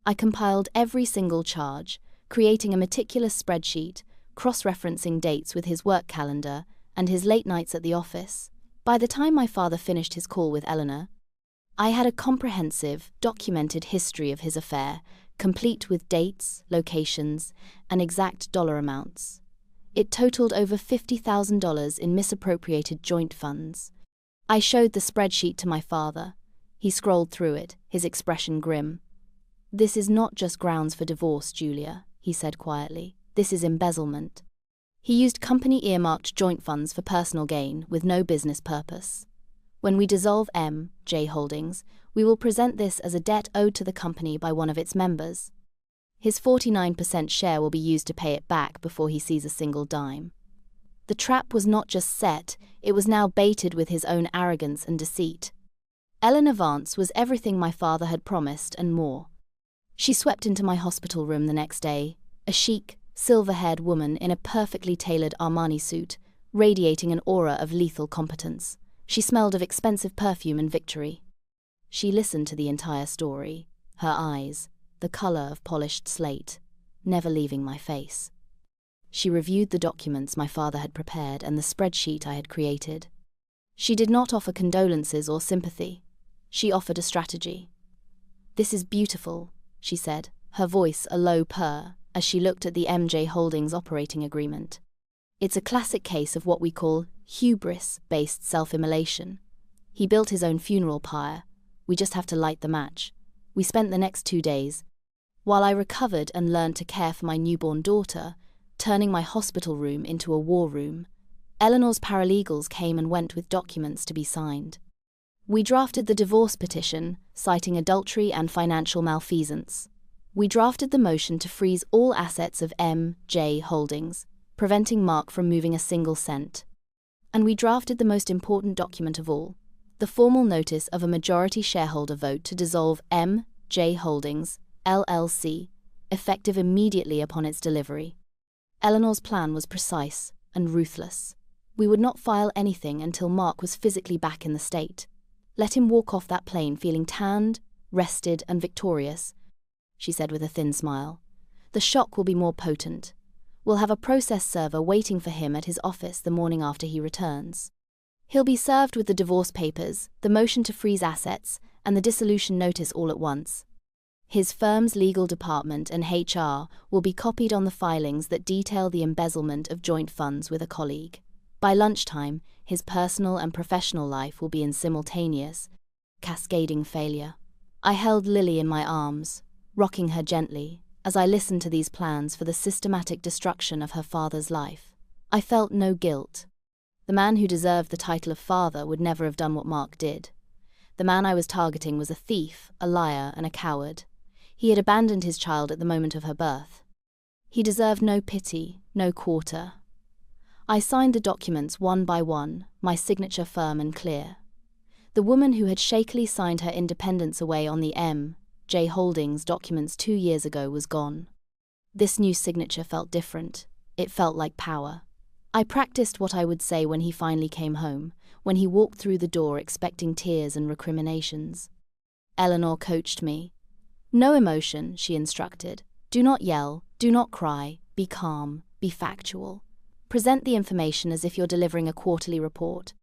I compiled every single charge, creating a meticulous spreadsheet, cross-referencing dates with his work calendar and his late nights at the office. By the time my father finished his call with Eleanor, I had a comprehensive, documented history of his affair, complete with dates, locations, and exact dollar amounts. It totaled over $50,000 in misappropriated joint funds. I showed the spreadsheet to my father. He scrolled through it, his expression grim. "This is not just grounds for divorce, Julia," he said quietly. "This is embezzlement." He used company-earmarked joint funds for personal gain with no business purpose. "When we dissolve M.J. Holdings, we will present this as a debt owed to the company by one of its members. His 49% share will be used to pay it back before he sees a single dime." The trap was not just set, it was now baited with his own arrogance and deceit. Eleanor Vance was everything my father had promised and more. She swept into my hospital room the next day, a chic, silver-haired woman in a perfectly tailored Armani suit, radiating an aura of lethal competence. She smelled of expensive perfume and victory. She listened to the entire story, her eyes, the color of polished slate, never leaving my face. She reviewed the documents my father had prepared and the spreadsheet I had created. She did not offer condolences or sympathy. She offered a strategy. "This is beautiful," she said, her voice a low purr, as she looked at the MJ Holdings operating agreement. It's a classic case of what we call hubris-based self-immolation. He built his own funeral pyre. We just have to light the match. We spent the next 2 days, while I recovered and learned to care for my newborn daughter, turning my hospital room into a war room. Eleanor's paralegals came and went with documents to be signed. We drafted the divorce petition, citing adultery and financial malfeasance. We drafted the motion to freeze all assets of M.J. Holdings, preventing Mark from moving a single cent. And we drafted the most important document of all, the formal notice of a majority shareholder vote to dissolve M.J. Holdings, LLC, effective immediately upon its delivery. Eleanor's plan was precise and ruthless. We would not file anything until Mark was physically back in the state. Let him walk off that plane feeling tanned, rested, and victorious, she said with a thin smile. The shock will be more potent. We'll have a process server waiting for him at his office the morning after he returns. He'll be served with the divorce papers, the motion to freeze assets, and the dissolution notice all at once. His firm's legal department and HR will be copied on the filings that detail the embezzlement of joint funds with a colleague. By lunchtime, his personal and professional life will be in simultaneous, cascading failure. I held Lily in my arms, rocking her gently, as I listened to these plans for the systematic destruction of her father's life. I felt no guilt. The man who deserved the title of father would never have done what Mark did. The man I was targeting was a thief, a liar, and a coward. He had abandoned his child at the moment of her birth. He deserved no pity, no quarter. I signed the documents one by one, my signature firm and clear. The woman who had shakily signed her independence away on the M.J. Holdings documents 2 years ago was gone. This new signature felt different. It felt like power. I practiced what I would say when he finally came home, when he walked through the door expecting tears and recriminations. Eleanor coached me. No emotion, she instructed. Do not yell, do not cry, be calm, be factual. Present the information as if you're delivering a quarterly report.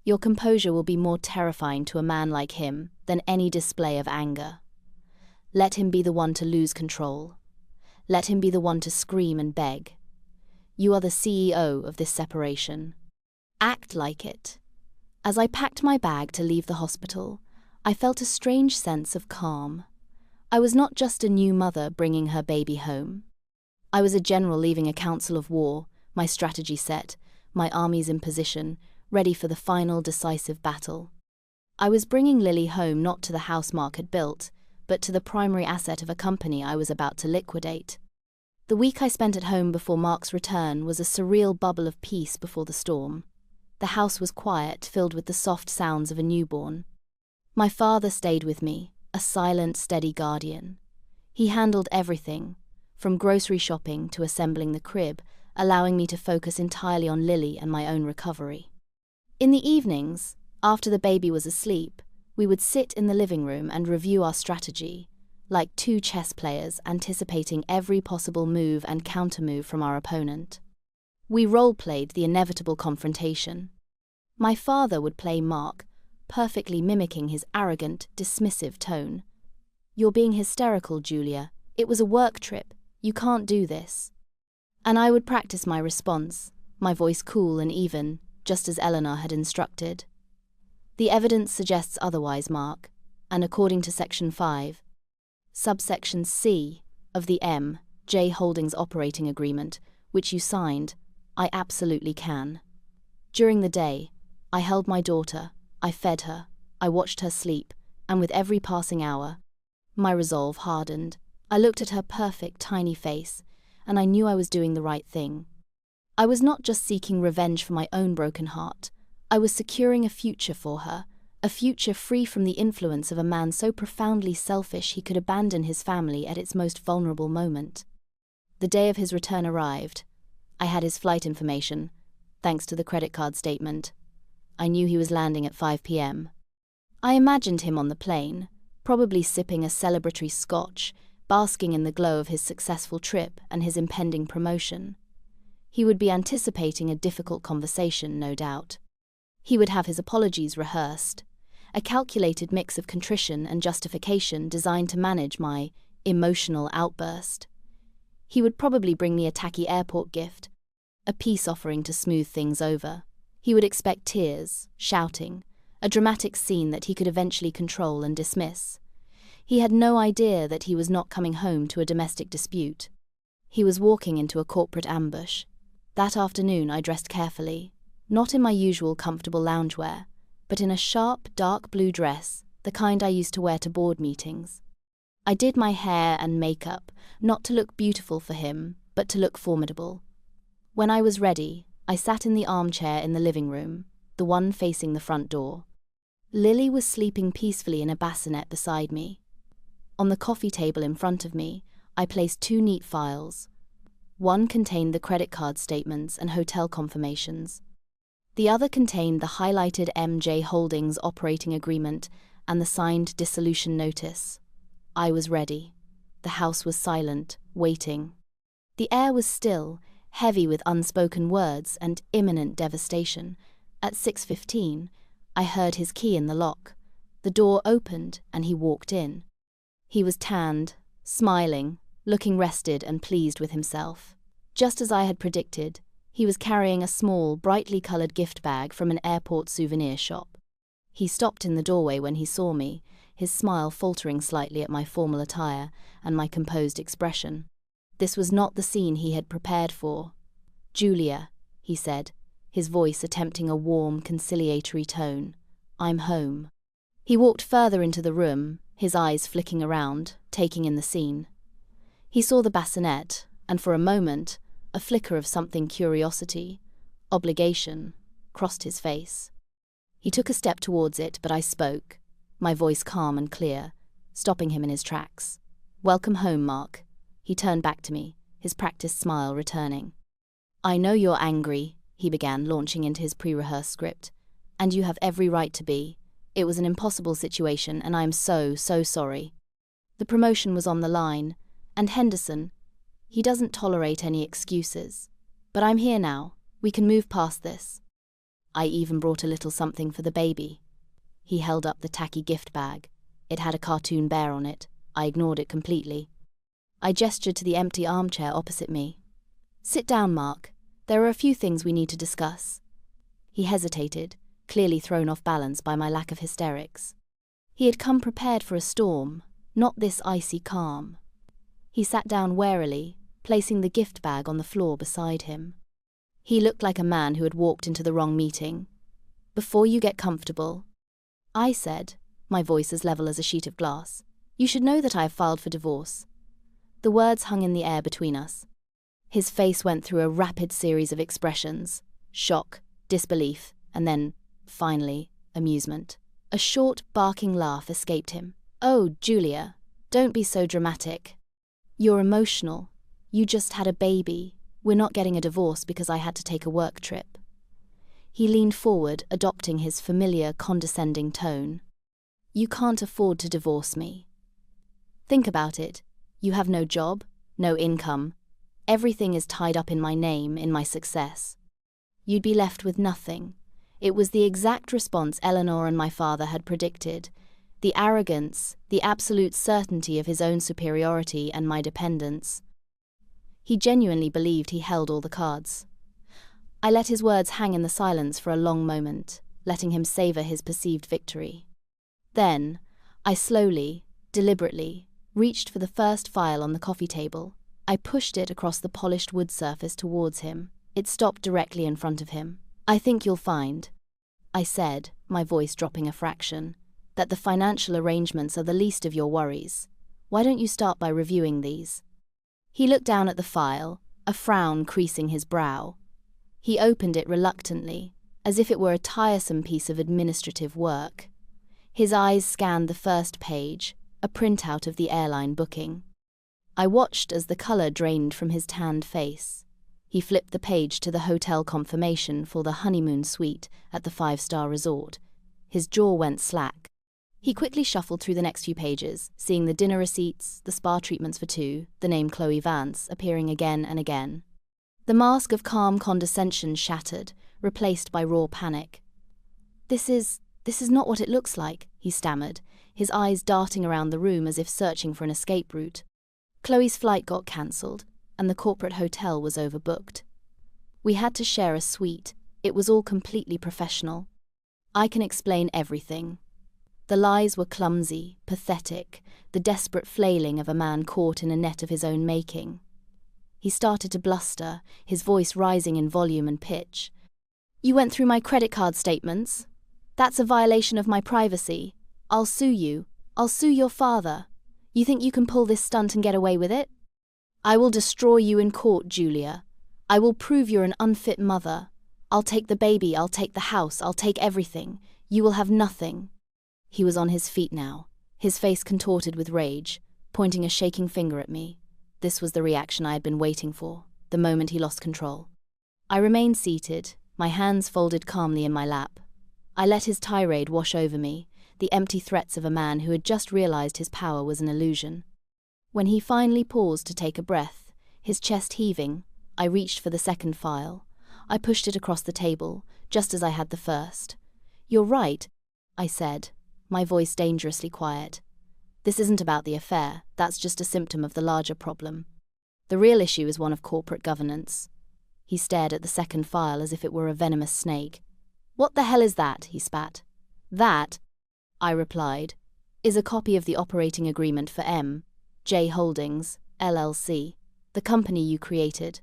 Your composure will be more terrifying to a man like him than any display of anger. Let him be the one to lose control. Let him be the one to scream and beg. You are the CEO of this separation. Act like it. As I packed my bag to leave the hospital, I felt a strange sense of calm. I was not just a new mother bringing her baby home. I was a general leaving a council of war, my strategy set, my armies in position, ready for the final decisive battle. I was bringing Lily home not to the house Mark had built, but to the primary asset of a company I was about to liquidate. The week I spent at home before Mark's return was a surreal bubble of peace before the storm. The house was quiet, filled with the soft sounds of a newborn. My father stayed with me, a silent, steady guardian. He handled everything, from grocery shopping to assembling the crib, allowing me to focus entirely on Lily and my own recovery. In the evenings, after the baby was asleep, we would sit in the living room and review our strategy, like 2 chess players anticipating every possible move and countermove from our opponent. We role-played the inevitable confrontation. My father would play Mark, perfectly mimicking his arrogant, dismissive tone. You're being hysterical, Julia. It was a work trip. You can't do this. And I would practice my response, my voice cool and even, just as Eleanor had instructed. The evidence suggests otherwise, Mark, and according to Section 5, subsection C of the M.J. Holdings operating agreement, which you signed, I absolutely can. During the day, I held my daughter, I fed her, I watched her sleep, and with every passing hour, my resolve hardened. I looked at her perfect, tiny face, and I knew I was doing the right thing. I was not just seeking revenge for my own broken heart. I was securing a future for her, a future free from the influence of a man so profoundly selfish he could abandon his family at its most vulnerable moment. The day of his return arrived. I had his flight information, thanks to the credit card statement. I knew he was landing at 5 p.m. I imagined him on the plane, probably sipping a celebratory scotch, basking in the glow of his successful trip and his impending promotion. He would be anticipating a difficult conversation, no doubt. He would have his apologies rehearsed, a calculated mix of contrition and justification designed to manage my emotional outburst. He would probably bring me a tacky airport gift, a peace offering to smooth things over. He would expect tears, shouting, a dramatic scene that he could eventually control and dismiss. He had no idea that he was not coming home to a domestic dispute. He was walking into a corporate ambush. That afternoon I dressed carefully, not in my usual comfortable loungewear, but in a sharp, dark blue dress, the kind I used to wear to board meetings. I did my hair and makeup, not to look beautiful for him, but to look formidable. When I was ready, I sat in the armchair in the living room, the one facing the front door. Lily was sleeping peacefully in a bassinet beside me. On the coffee table in front of me, I placed two neat files. One contained the credit card statements and hotel confirmations. The other contained the highlighted MJ Holdings operating agreement and the signed dissolution notice. I was ready. The house was silent, waiting. The air was still, heavy with unspoken words and imminent devastation. At 6:15, I heard his key in the lock. The door opened and he walked in. He was tanned, smiling, looking rested and pleased with himself. Just as I had predicted, he was carrying a small, brightly coloured gift bag from an airport souvenir shop. He stopped in the doorway when he saw me, his smile faltering slightly at my formal attire and my composed expression. This was not the scene he had prepared for. "Julia," he said, his voice attempting a warm, conciliatory tone. "I'm home." He walked further into the room, his eyes flicking around, taking in the scene. He saw the bassinet, and for a moment, a flicker of something curiosity, obligation, crossed his face. He took a step towards it, but I spoke, my voice calm and clear, stopping him in his tracks. "Welcome home, Mark." He turned back to me, his practiced smile returning. "I know you're angry," he began, launching into his pre-rehearsed script, "and you have every right to be. It was an impossible situation, and I am so sorry. The promotion was on the line, and Henderson, he doesn't tolerate any excuses. But I'm here now. We can move past this. I even brought a little something for the baby." He held up the tacky gift bag. It had a cartoon bear on it. I ignored it completely. I gestured to the empty armchair opposite me. "Sit down, Mark. There are a few things we need to discuss." He hesitated, clearly thrown off balance by my lack of hysterics. He had come prepared for a storm, not this icy calm. He sat down warily, placing the gift bag on the floor beside him. He looked like a man who had walked into the wrong meeting. "Before you get comfortable," I said, my voice as level as a sheet of glass, "you should know that I have filed for divorce." The words hung in the air between us. His face went through a rapid series of expressions: shock, disbelief, and then, finally, amusement. A short, barking laugh escaped him. "Oh, Julia, don't be so dramatic. You're emotional. You just had a baby. We're not getting a divorce because I had to take a work trip." He leaned forward, adopting his familiar, condescending tone. "You can't afford to divorce me. Think about it. You have no job, no income. Everything is tied up in my name, in my success. You'd be left with nothing." It was the exact response Eleanor and my father had predicted. The arrogance, the absolute certainty of his own superiority and my dependence. He genuinely believed he held all the cards. I let his words hang in the silence for a long moment, letting him savor his perceived victory. Then, I slowly, deliberately, reached for the first file on the coffee table. I pushed it across the polished wood surface towards him. It stopped directly in front of him. "I think you'll find," I said, my voice dropping a fraction, "that the financial arrangements are the least of your worries. Why don't you start by reviewing these?" He looked down at the file, a frown creasing his brow. He opened it reluctantly, as if it were a tiresome piece of administrative work. His eyes scanned the first page, a printout of the airline booking. I watched as the colour drained from his tanned face. He flipped the page to the hotel confirmation for the honeymoon suite at the 5-star resort. His jaw went slack. He quickly shuffled through the next few pages, seeing the dinner receipts, the spa treatments for two, the name Chloe Vance appearing again and again. The mask of calm condescension shattered, replaced by raw panic. This is not what it looks like," he stammered, his eyes darting around the room as if searching for an escape route. "Chloe's flight got cancelled, and the corporate hotel was overbooked." We had to share a suite. It was all completely professional. I can explain everything. The lies were clumsy, pathetic, the desperate flailing of a man caught in a net of his own making. He started to bluster, his voice rising in volume and pitch. "You went through my credit card statements? That's a violation of my privacy. I'll sue you. I'll sue your father. You think you can pull this stunt and get away with it? I will destroy you in court, Julia. I will prove you're an unfit mother. I'll take the baby, I'll take the house, I'll take everything. You will have nothing." He was on his feet now, his face contorted with rage, pointing a shaking finger at me. This was the reaction I had been waiting for, the moment he lost control. I remained seated, my hands folded calmly in my lap. I let his tirade wash over me, the empty threats of a man who had just realized his power was an illusion. When he finally paused to take a breath, his chest heaving, I reached for the second file. I pushed it across the table, just as I had the first. "You're right," I said, my voice dangerously quiet. "This isn't about the affair, that's just a symptom of the larger problem. The real issue is one of corporate governance." He stared at the second file as if it were a venomous snake. "What the hell is that?" he spat. "That," I replied, "is a copy of the operating agreement for M.J. Holdings, LLC, the company you created.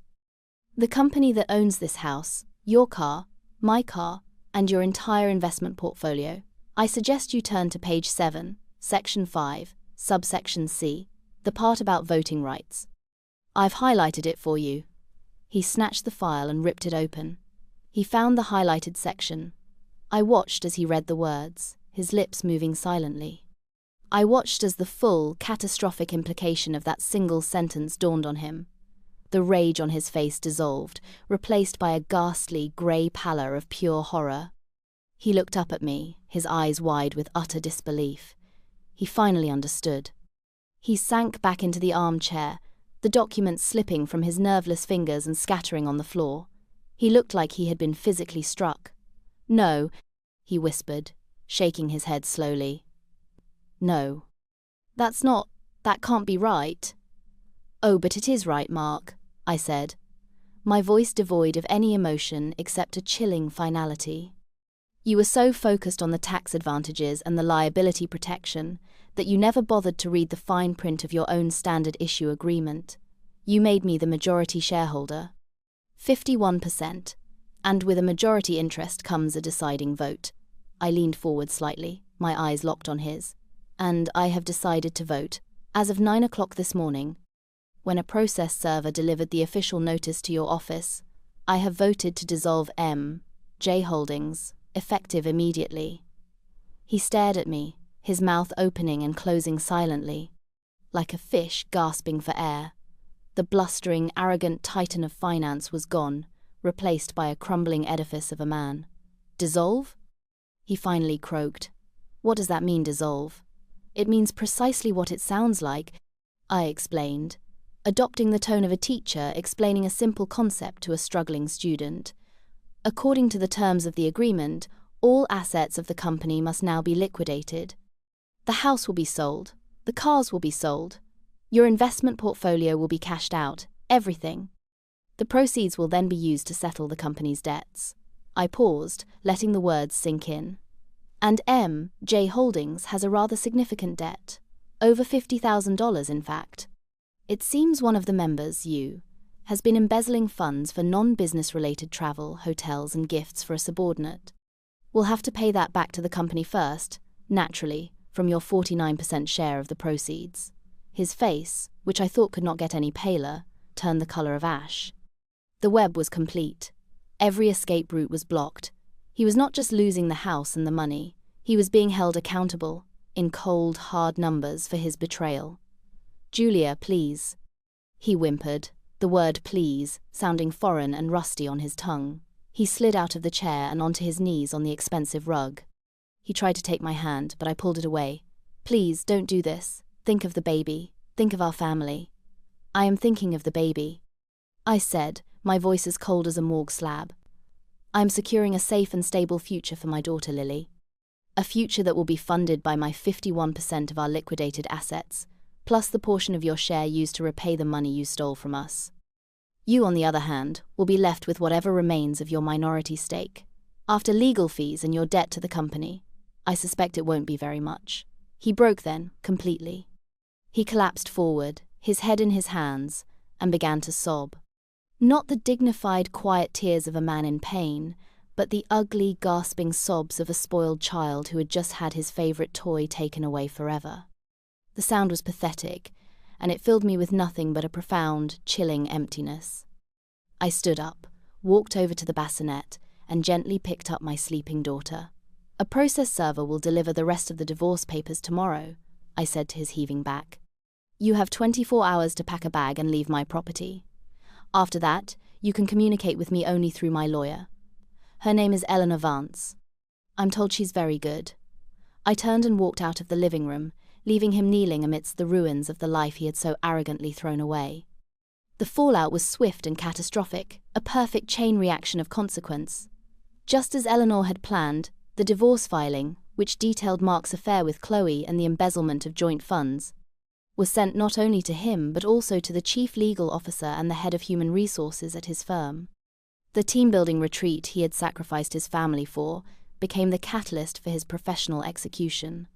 The company that owns this house, your car, my car, and your entire investment portfolio. I suggest you turn to page 7, section 5, subsection C, the part about voting rights. I've highlighted it for you." He snatched the file and ripped it open. He found the highlighted section. I watched as he read the words, his lips moving silently. I watched as the full, catastrophic implication of that single sentence dawned on him. The rage on his face dissolved, replaced by a ghastly, grey pallor of pure horror. He looked up at me, his eyes wide with utter disbelief. He finally understood. He sank back into the armchair, the documents slipping from his nerveless fingers and scattering on the floor. He looked like he had been physically struck. "No," he whispered, shaking his head slowly. "No. That can't be right." "Oh, but it is right, Mark," I said, my voice devoid of any emotion except a chilling finality. "You were so focused on the tax advantages and the liability protection that you never bothered to read the fine print of your own standard issue agreement. You made me the majority shareholder. 51%. And with a majority interest comes a deciding vote." I leaned forward slightly, my eyes locked on his. "And I have decided to vote, as of 9 o'clock this morning. When a process server delivered the official notice to your office, I have voted to dissolve M.J. Holdings, effective immediately." He stared at me, his mouth opening and closing silently, like a fish gasping for air. The blustering, arrogant titan of finance was gone, replaced by a crumbling edifice of a man. "Dissolve?" he finally croaked. "What does that mean, dissolve?" "It means precisely what it sounds like," I explained, adopting the tone of a teacher explaining a simple concept to a struggling student. "According to the terms of the agreement, all assets of the company must now be liquidated. The house will be sold, the cars will be sold, your investment portfolio will be cashed out, everything. The proceeds will then be used to settle the company's debts." I paused, letting the words sink in. "And M.J. Holdings has a rather significant debt, over $50,000 in fact. It seems one of the members, you, has been embezzling funds for non-business related travel, hotels and gifts for a subordinate. We'll have to pay that back to the company first, naturally, from your 49% share of the proceeds." His face, which I thought could not get any paler, turned the colour of ash. The web was complete. Every escape route was blocked. He was not just losing the house and the money, he was being held accountable, in cold, hard numbers, for his betrayal. "Julia, please," he whimpered, the word please sounding foreign and rusty on his tongue. He slid out of the chair and onto his knees on the expensive rug. He tried to take my hand, but I pulled it away. "Please, don't do this. Think of the baby. Think of our family." "I am thinking of the baby," I said, my voice as cold as a morgue slab. "I am securing a safe and stable future for my daughter, Lily. A future that will be funded by my 51% of our liquidated assets, plus the portion of your share used to repay the money you stole from us. You, on the other hand, will be left with whatever remains of your minority stake. After legal fees and your debt to the company, I suspect it won't be very much." He broke then, completely. He collapsed forward, his head in his hands, and began to sob. Not the dignified, quiet tears of a man in pain, but the ugly, gasping sobs of a spoiled child who had just had his favorite toy taken away forever. The sound was pathetic, and it filled me with nothing but a profound, chilling emptiness. I stood up, walked over to the bassinet, and gently picked up my sleeping daughter. "A process server will deliver the rest of the divorce papers tomorrow," I said to his heaving back. "You have 24 hours to pack a bag and leave my property. After that, you can communicate with me only through my lawyer. Her name is Eleanor Vance. I'm told she's very good." I turned and walked out of the living room, leaving him kneeling amidst the ruins of the life he had so arrogantly thrown away. The fallout was swift and catastrophic, a perfect chain reaction of consequence. Just as Eleanor had planned, the divorce filing, which detailed Mark's affair with Chloe and the embezzlement of joint funds, was sent not only to him but also to the chief legal officer and the head of human resources at his firm. The team-building retreat he had sacrificed his family for became the catalyst for his professional execution.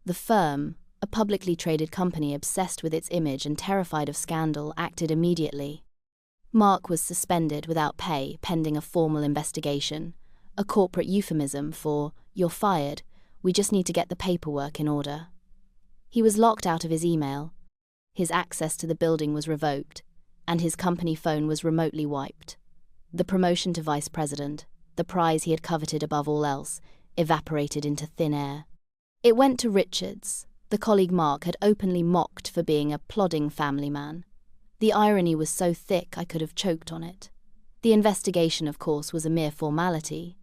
The firm, a publicly traded company obsessed with its image and terrified of scandal, acted immediately. Mark was suspended without pay pending a formal investigation, a corporate euphemism for "you're fired, we just need to get the paperwork in order." He was locked out of his email, his access to the building was revoked, and his company phone was remotely wiped. The promotion to vice president, the prize he had coveted above all else, evaporated into thin air. It went to Richards, the colleague Mark had openly mocked for being a plodding family man. The irony was so thick I could have choked on it. The investigation, of course, was a mere formality.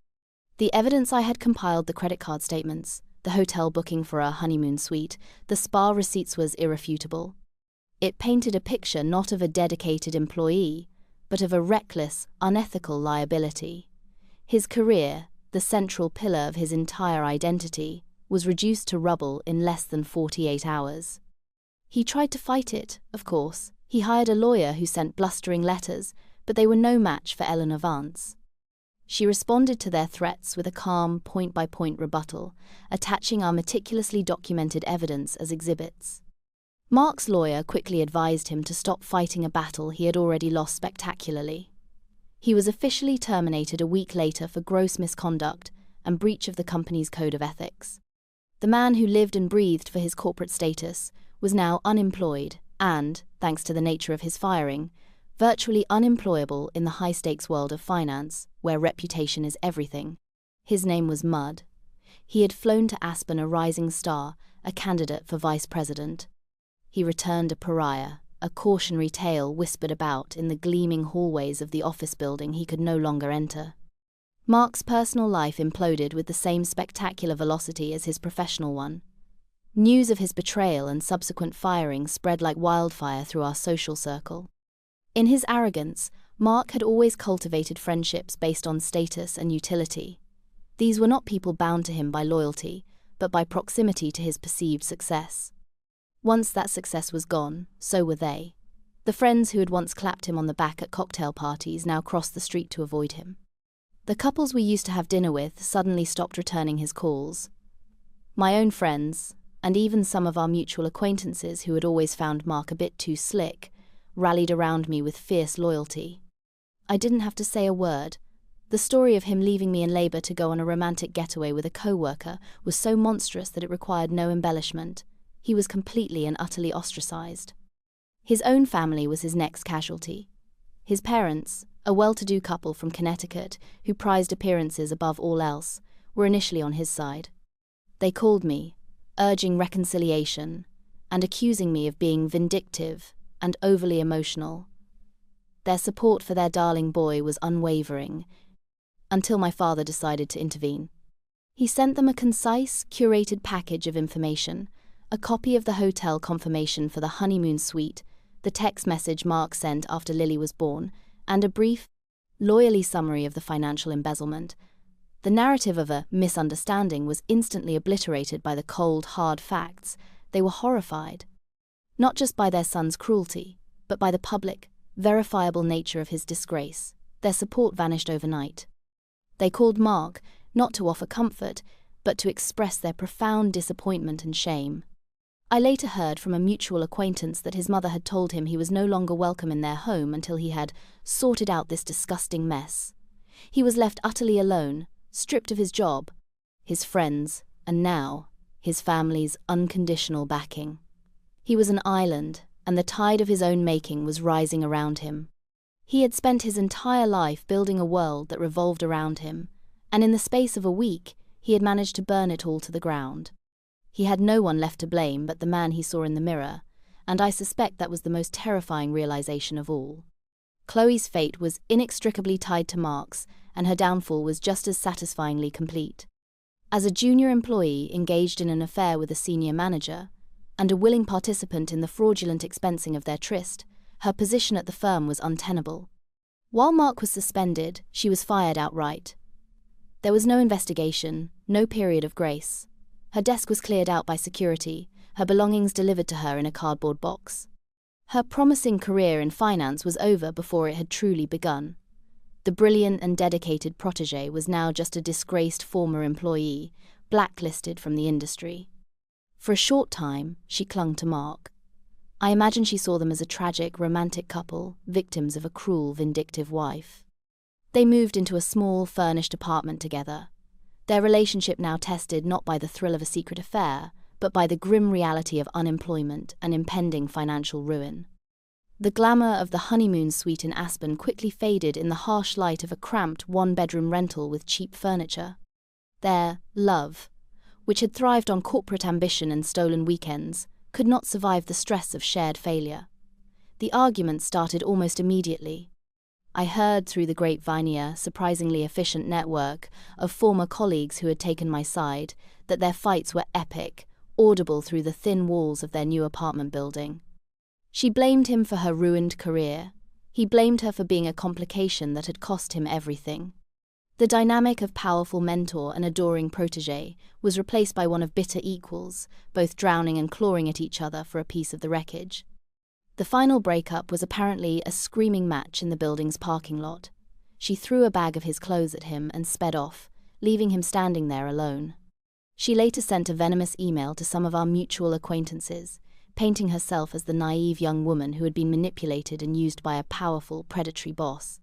The evidence I had compiled, the credit card statements, the hotel booking for a honeymoon suite, the spa receipts, was irrefutable. It painted a picture not of a dedicated employee, but of a reckless, unethical liability. His career, the central pillar of his entire identity, was reduced to rubble in less than 48 hours. He tried to fight it, of course. He hired a lawyer who sent blustering letters, but they were no match for Eleanor Vance. She responded to their threats with a calm, point-by-point rebuttal, attaching our meticulously documented evidence as exhibits. Mark's lawyer quickly advised him to stop fighting a battle he had already lost spectacularly. He was officially terminated a week later for gross misconduct and breach of the company's code of ethics. The man who lived and breathed for his corporate status was now unemployed and, thanks to the nature of his firing, virtually unemployable in the high-stakes world of finance, where reputation is everything. His name was Mudd. He had flown to Aspen a rising star, a candidate for vice president. He returned a pariah, a cautionary tale whispered about in the gleaming hallways of the office building he could no longer enter. Mark's personal life imploded with the same spectacular velocity as his professional one. News of his betrayal and subsequent firing spread like wildfire through our social circle. In his arrogance, Mark had always cultivated friendships based on status and utility. These were not people bound to him by loyalty, but by proximity to his perceived success. Once that success was gone, so were they. The friends who had once clapped him on the back at cocktail parties now crossed the street to avoid him. The couples we used to have dinner with suddenly stopped returning his calls. My own friends, and even some of our mutual acquaintances who had always found Mark a bit too slick, rallied around me with fierce loyalty. I didn't have to say a word. The story of him leaving me in labour to go on a romantic getaway with a co-worker was so monstrous that it required no embellishment. He was completely and utterly ostracised. His own family was his next casualty. His parents, a well-to-do couple from Connecticut who prized appearances above all else, were initially on his side. They called me, urging reconciliation, and accusing me of being vindictive and overly emotional. Their support for their darling boy was unwavering, until my father decided to intervene. He sent them a concise, curated package of information, a copy of the hotel confirmation for the honeymoon suite, the text message Mark sent after Lily was born, and a brief, lawyerly summary of the financial embezzlement. The narrative of a misunderstanding was instantly obliterated by the cold, hard facts. They were horrified, not just by their son's cruelty, but by the public, verifiable nature of his disgrace, their support vanished overnight. They called Mark, not to offer comfort, but to express their profound disappointment and shame. I later heard from a mutual acquaintance that his mother had told him he was no longer welcome in their home until he had sorted out this disgusting mess. He was left utterly alone, stripped of his job, his friends, and now, his family's unconditional backing. He was an island, and the tide of his own making was rising around him. He had spent his entire life building a world that revolved around him, and in the space of a week, he had managed to burn it all to the ground. He had no one left to blame but the man he saw in the mirror, and I suspect that was the most terrifying realization of all. Chloe's fate was inextricably tied to Mark's, and her downfall was just as satisfyingly complete. As a junior employee engaged in an affair with a senior manager, and a willing participant in the fraudulent expensing of their tryst, her position at the firm was untenable. While Mark was suspended, she was fired outright. There was no investigation, no period of grace. Her desk was cleared out by security, her belongings delivered to her in a cardboard box. Her promising career in finance was over before it had truly begun. The brilliant and dedicated protégé was now just a disgraced former employee, blacklisted from the industry. For a short time, she clung to Mark. I imagine she saw them as a tragic, romantic couple, victims of a cruel, vindictive wife. They moved into a small, furnished apartment together, their relationship now tested not by the thrill of a secret affair, but by the grim reality of unemployment and impending financial ruin. The glamour of the honeymoon suite in Aspen quickly faded in the harsh light of a cramped one-bedroom rental with cheap furniture. Their love, which had thrived on corporate ambition and stolen weekends, could not survive the stress of shared failure. The argument started almost immediately. I heard through the grapevine, surprisingly efficient network of former colleagues who had taken my side, that their fights were epic, audible through the thin walls of their new apartment building. She blamed him for her ruined career. He blamed her for being a complication that had cost him everything. The dynamic of powerful mentor and adoring protégé was replaced by one of bitter equals, both drowning and clawing at each other for a piece of the wreckage. The final breakup was apparently a screaming match in the building's parking lot. She threw a bag of his clothes at him and sped off, leaving him standing there alone. She later sent a venomous email to some of our mutual acquaintances, painting herself as the naive young woman who had been manipulated and used by a powerful, predatory boss.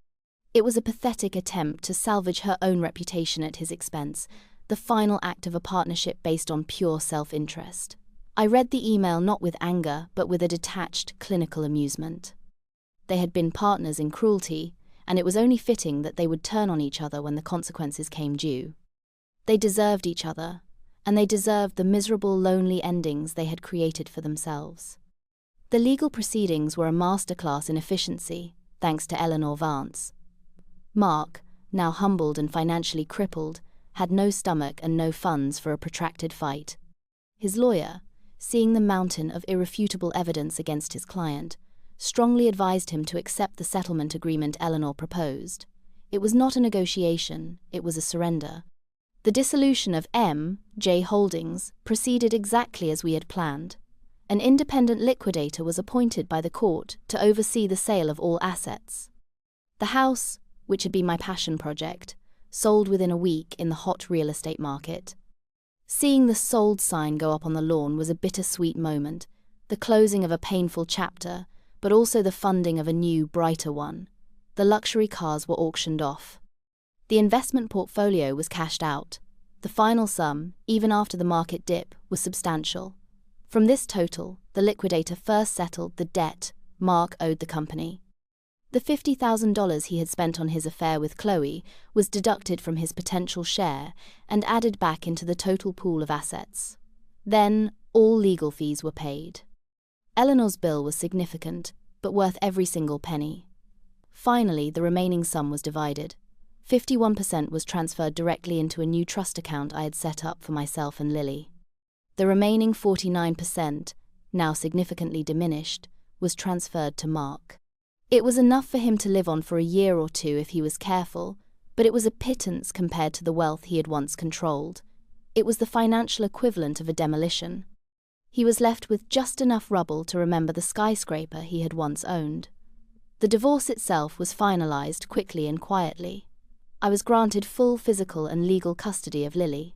It was a pathetic attempt to salvage her own reputation at his expense, the final act of a partnership based on pure self-interest. I read the email not with anger, but with a detached, clinical amusement. They had been partners in cruelty, and it was only fitting that they would turn on each other when the consequences came due. They deserved each other, and they deserved the miserable, lonely endings they had created for themselves. The legal proceedings were a masterclass in efficiency, thanks to Eleanor Vance. Mark, now humbled and financially crippled, had no stomach and no funds for a protracted fight. His lawyer, seeing the mountain of irrefutable evidence against his client, strongly advised him to accept the settlement agreement Eleanor proposed. It was not a negotiation, it was a surrender. The dissolution of M.J. Holdings proceeded exactly as we had planned. An independent liquidator was appointed by the court to oversee the sale of all assets. The house, which had been my passion project, sold within a week in the hot real estate market. Seeing the sold sign go up on the lawn was a bittersweet moment, the closing of a painful chapter, but also the funding of a new, brighter one. The luxury cars were auctioned off. The investment portfolio was cashed out. The final sum, even after the market dip, was substantial. From this total, the liquidator first settled the debt Mark owed the company. The $50,000 he had spent on his affair with Chloe was deducted from his potential share and added back into the total pool of assets. Then, all legal fees were paid. Eleanor's bill was significant, but worth every single penny. Finally, the remaining sum was divided. 51% was transferred directly into a new trust account I had set up for myself and Lily. The remaining 49%, now significantly diminished, was transferred to Mark. It was enough for him to live on for a year or two if he was careful, but it was a pittance compared to the wealth he had once controlled. It was the financial equivalent of a demolition. He was left with just enough rubble to remember the skyscraper he had once owned. The divorce itself was finalized quickly and quietly. I was granted full physical and legal custody of Lily.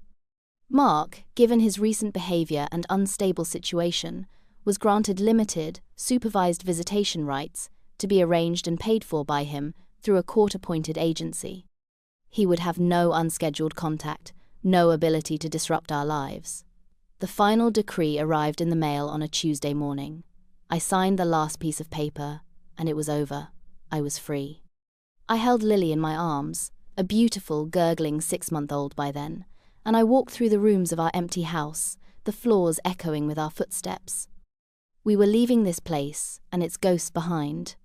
Mark, given his recent behavior and unstable situation, was granted limited, supervised visitation rights to be arranged and paid for by him through a court-appointed agency. He would have no unscheduled contact, no ability to disrupt our lives. The final decree arrived in the mail on a Tuesday morning. I signed the last piece of paper, and it was over. I was free. I held Lily in my arms, a beautiful, gurgling 6-month-old by then, and I walked through the rooms of our empty house, the floors echoing with our footsteps. We were leaving this place, and its ghosts behind.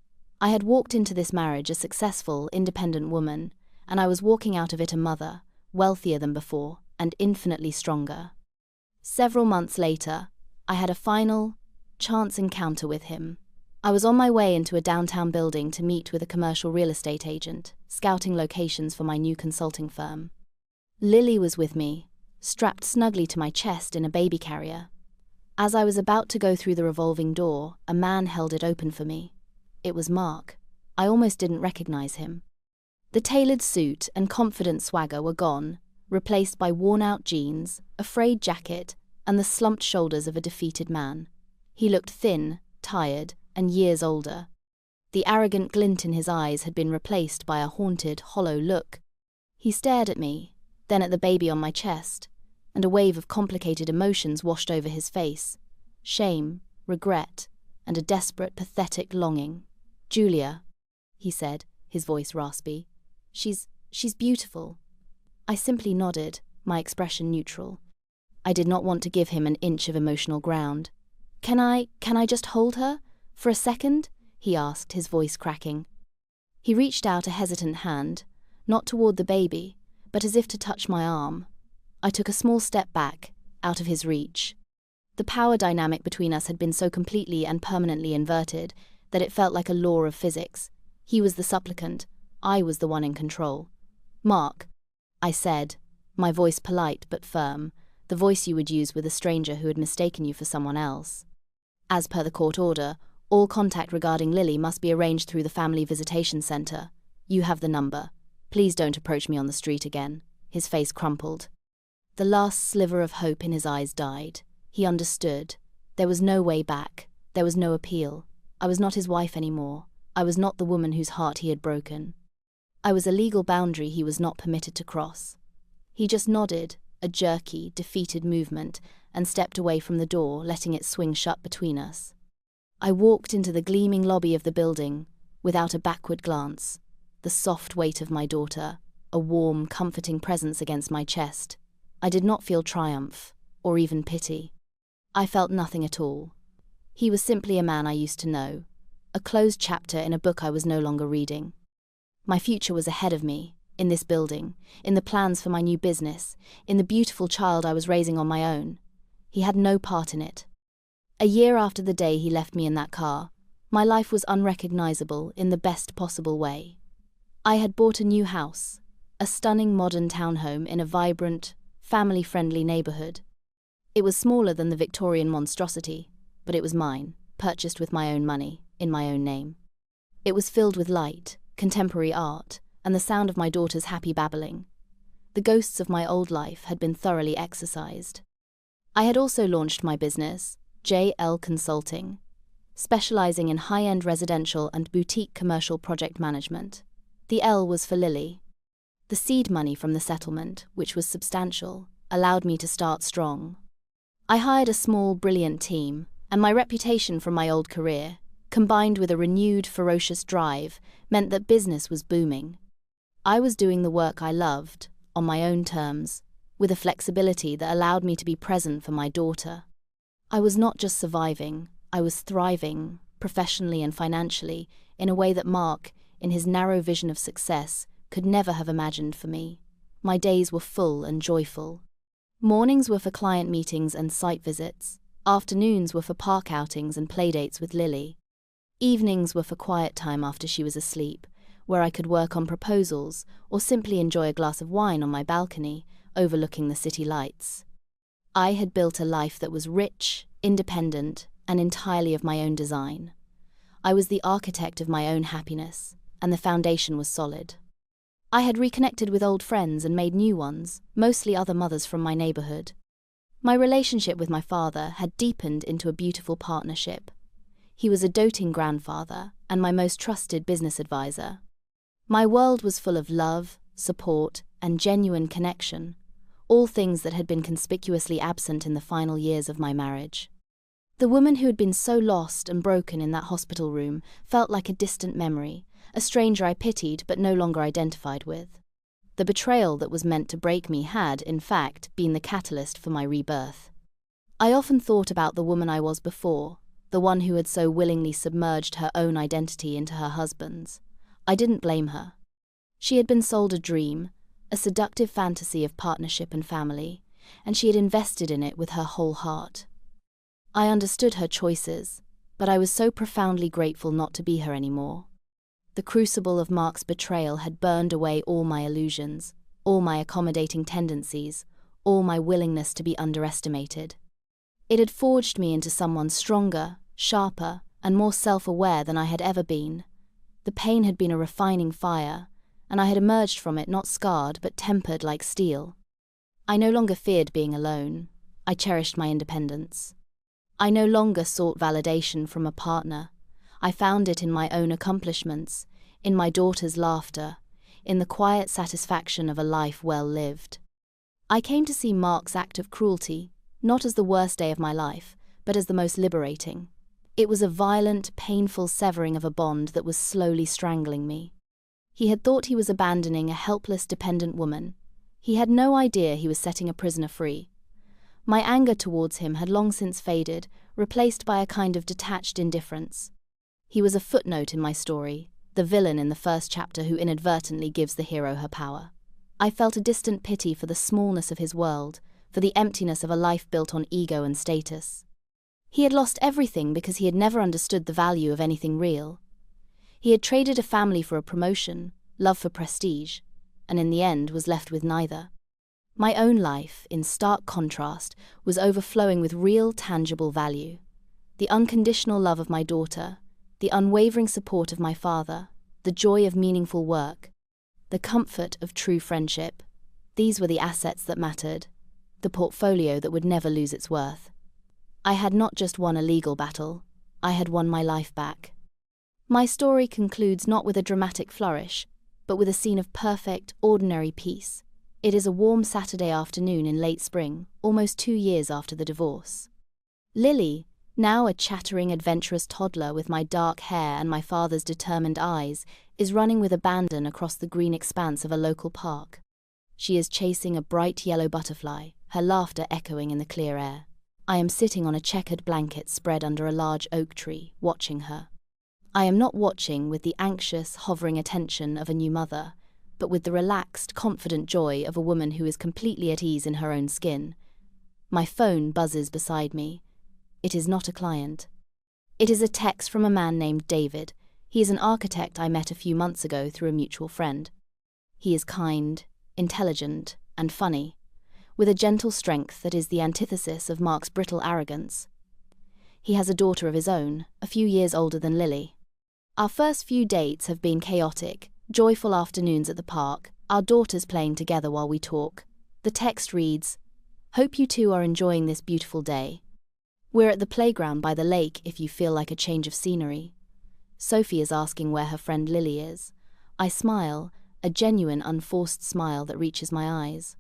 I had walked into this marriage a successful, independent woman, and I was walking out of it a mother, wealthier than before, and infinitely stronger. Several months later, I had a final, chance encounter with him. I was on my way into a downtown building to meet with a commercial real estate agent, scouting locations for my new consulting firm. Lily was with me, strapped snugly to my chest in a baby carrier. As I was about to go through the revolving door, a man held it open for me. It was Mark. I almost didn't recognize him. The tailored suit and confident swagger were gone, replaced by worn-out jeans, a frayed jacket, and the slumped shoulders of a defeated man. He looked thin, tired, and years older. The arrogant glint in his eyes had been replaced by a haunted, hollow look. He stared at me, then at the baby on my chest, and a wave of complicated emotions washed over his face. Shame, regret, and a desperate, pathetic longing. "Julia," he said, his voice raspy. She's beautiful." I simply nodded, my expression neutral. I did not want to give him an inch of emotional ground. Can I just hold her? For a second?" he asked, his voice cracking. He reached out a hesitant hand, not toward the baby, but as if to touch my arm. I took a small step back, out of his reach. The power dynamic between us had been so completely and permanently inverted that it felt like a law of physics. He was the supplicant, I was the one in control. "Mark," I said, my voice polite but firm, the voice you would use with a stranger who had mistaken you for someone else. "As per the court order, all contact regarding Lily must be arranged through the Family Visitation Center. You have the number. Please don't approach me on the street again." His face crumpled. The last sliver of hope in his eyes died. He understood. There was no way back. There was no appeal. I was not his wife anymore. I was not the woman whose heart he had broken. I was a legal boundary he was not permitted to cross. He just nodded, a jerky, defeated movement, and stepped away from the door, letting it swing shut between us. I walked into the gleaming lobby of the building, without a backward glance, the soft weight of my daughter, a warm, comforting presence against my chest. I did not feel triumph, or even pity. I felt nothing at all. He was simply a man I used to know, a closed chapter in a book I was no longer reading. My future was ahead of me, in this building, in the plans for my new business, in the beautiful child I was raising on my own. He had no part in it. A year after the day he left me in that car, my life was unrecognizable in the best possible way. I had bought a new house, a stunning modern townhome in a vibrant, family-friendly neighborhood. It was smaller than the Victorian monstrosity, but it was mine, purchased with my own money, in my own name. It was filled with light, contemporary art, and the sound of my daughter's happy babbling. The ghosts of my old life had been thoroughly exorcised. I had also launched my business, JL Consulting, specializing in high-end residential and boutique commercial project management. The L was for Lily. The seed money from the settlement, which was substantial, allowed me to start strong. I hired a small, brilliant team, and my reputation from my old career, combined with a renewed, ferocious drive, meant that business was booming. I was doing the work I loved, on my own terms, with a flexibility that allowed me to be present for my daughter. I was not just surviving, I was thriving, professionally and financially, in a way that Mark, in his narrow vision of success, could never have imagined for me. My days were full and joyful. Mornings were for client meetings and site visits. Afternoons were for park outings and playdates with Lily. Evenings were for quiet time after she was asleep, where I could work on proposals or simply enjoy a glass of wine on my balcony, overlooking the city lights. I had built a life that was rich, independent, and entirely of my own design. I was the architect of my own happiness, and the foundation was solid. I had reconnected with old friends and made new ones, mostly other mothers from my neighborhood. My relationship with my father had deepened into a beautiful partnership. He was a doting grandfather and my most trusted business advisor. My world was full of love, support, and genuine connection, all things that had been conspicuously absent in the final years of my marriage. The woman who had been so lost and broken in that hospital room felt like a distant memory, a stranger I pitied but no longer identified with. The betrayal that was meant to break me had, in fact, been the catalyst for my rebirth. I often thought about the woman I was before, the one who had so willingly submerged her own identity into her husband's. I didn't blame her. She had been sold a dream, a seductive fantasy of partnership and family, and she had invested in it with her whole heart. I understood her choices, but I was so profoundly grateful not to be her anymore. The crucible of Mark's betrayal had burned away all my illusions, all my accommodating tendencies, all my willingness to be underestimated. It had forged me into someone stronger, sharper, and more self-aware than I had ever been. The pain had been a refining fire, and I had emerged from it not scarred but tempered like steel. I no longer feared being alone. I cherished my independence. I no longer sought validation from a partner. I found it in my own accomplishments, in my daughter's laughter, in the quiet satisfaction of a life well lived. I came to see Mark's act of cruelty, not as the worst day of my life, but as the most liberating. It was a violent, painful severing of a bond that was slowly strangling me. He had thought he was abandoning a helpless, dependent woman. He had no idea he was setting a prisoner free. My anger towards him had long since faded, replaced by a kind of detached indifference. He was a footnote in my story, the villain in the first chapter who inadvertently gives the hero her power. I felt a distant pity for the smallness of his world, for the emptiness of a life built on ego and status. He had lost everything because he had never understood the value of anything real. He had traded a family for a promotion, love for prestige, and in the end was left with neither. My own life, in stark contrast, was overflowing with real, tangible value. The unconditional love of my daughter, the unwavering support of my father, the joy of meaningful work, the comfort of true friendship. These were the assets that mattered, the portfolio that would never lose its worth. I had not just won a legal battle, I had won my life back. My story concludes not with a dramatic flourish, but with a scene of perfect, ordinary peace. It is a warm Saturday afternoon in late spring, almost 2 years after the divorce. Lily, now a chattering, adventurous toddler with my dark hair and my father's determined eyes, is running with abandon across the green expanse of a local park. She is chasing a bright yellow butterfly, her laughter echoing in the clear air. I am sitting on a checkered blanket spread under a large oak tree, watching her. I am not watching with the anxious, hovering attention of a new mother, but with the relaxed, confident joy of a woman who is completely at ease in her own skin. My phone buzzes beside me. It is not a client. It is a text from a man named David. He is an architect I met a few months ago through a mutual friend. He is kind, intelligent, and funny, with a gentle strength that is the antithesis of Mark's brittle arrogance. He has a daughter of his own, a few years older than Lily. Our first few dates have been chaotic, joyful afternoons at the park, our daughters playing together while we talk. The text reads, "Hope you two are enjoying this beautiful day. We're at the playground by the lake if you feel like a change of scenery." Sophie is asking where her friend Lily is. I smile, a genuine, unforced smile that reaches my eyes.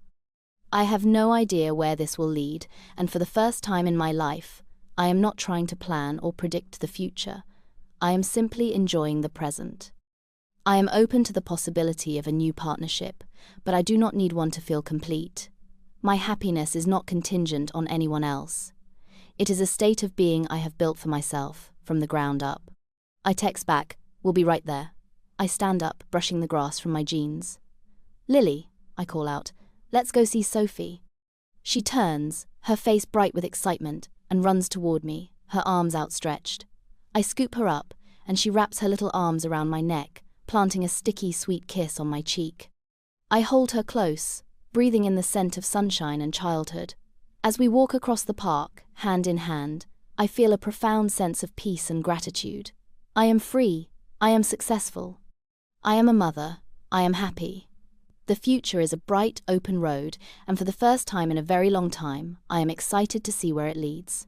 I have no idea where this will lead, and for the first time in my life, I am not trying to plan or predict the future. I am simply enjoying the present. I am open to the possibility of a new partnership, but I do not need one to feel complete. My happiness is not contingent on anyone else. It is a state of being I have built for myself, from the ground up. I text back, "We'll be right there." I stand up, brushing the grass from my jeans. "Lily," I call out, "let's go see Sophie." She turns, her face bright with excitement, and runs toward me, her arms outstretched. I scoop her up, and she wraps her little arms around my neck, planting a sticky, sweet kiss on my cheek. I hold her close, breathing in the scent of sunshine and childhood. As we walk across the park, hand in hand, I feel a profound sense of peace and gratitude. I am free. I am successful. I am a mother. I am happy. The future is a bright, open road, and for the first time in a very long time, I am excited to see where it leads.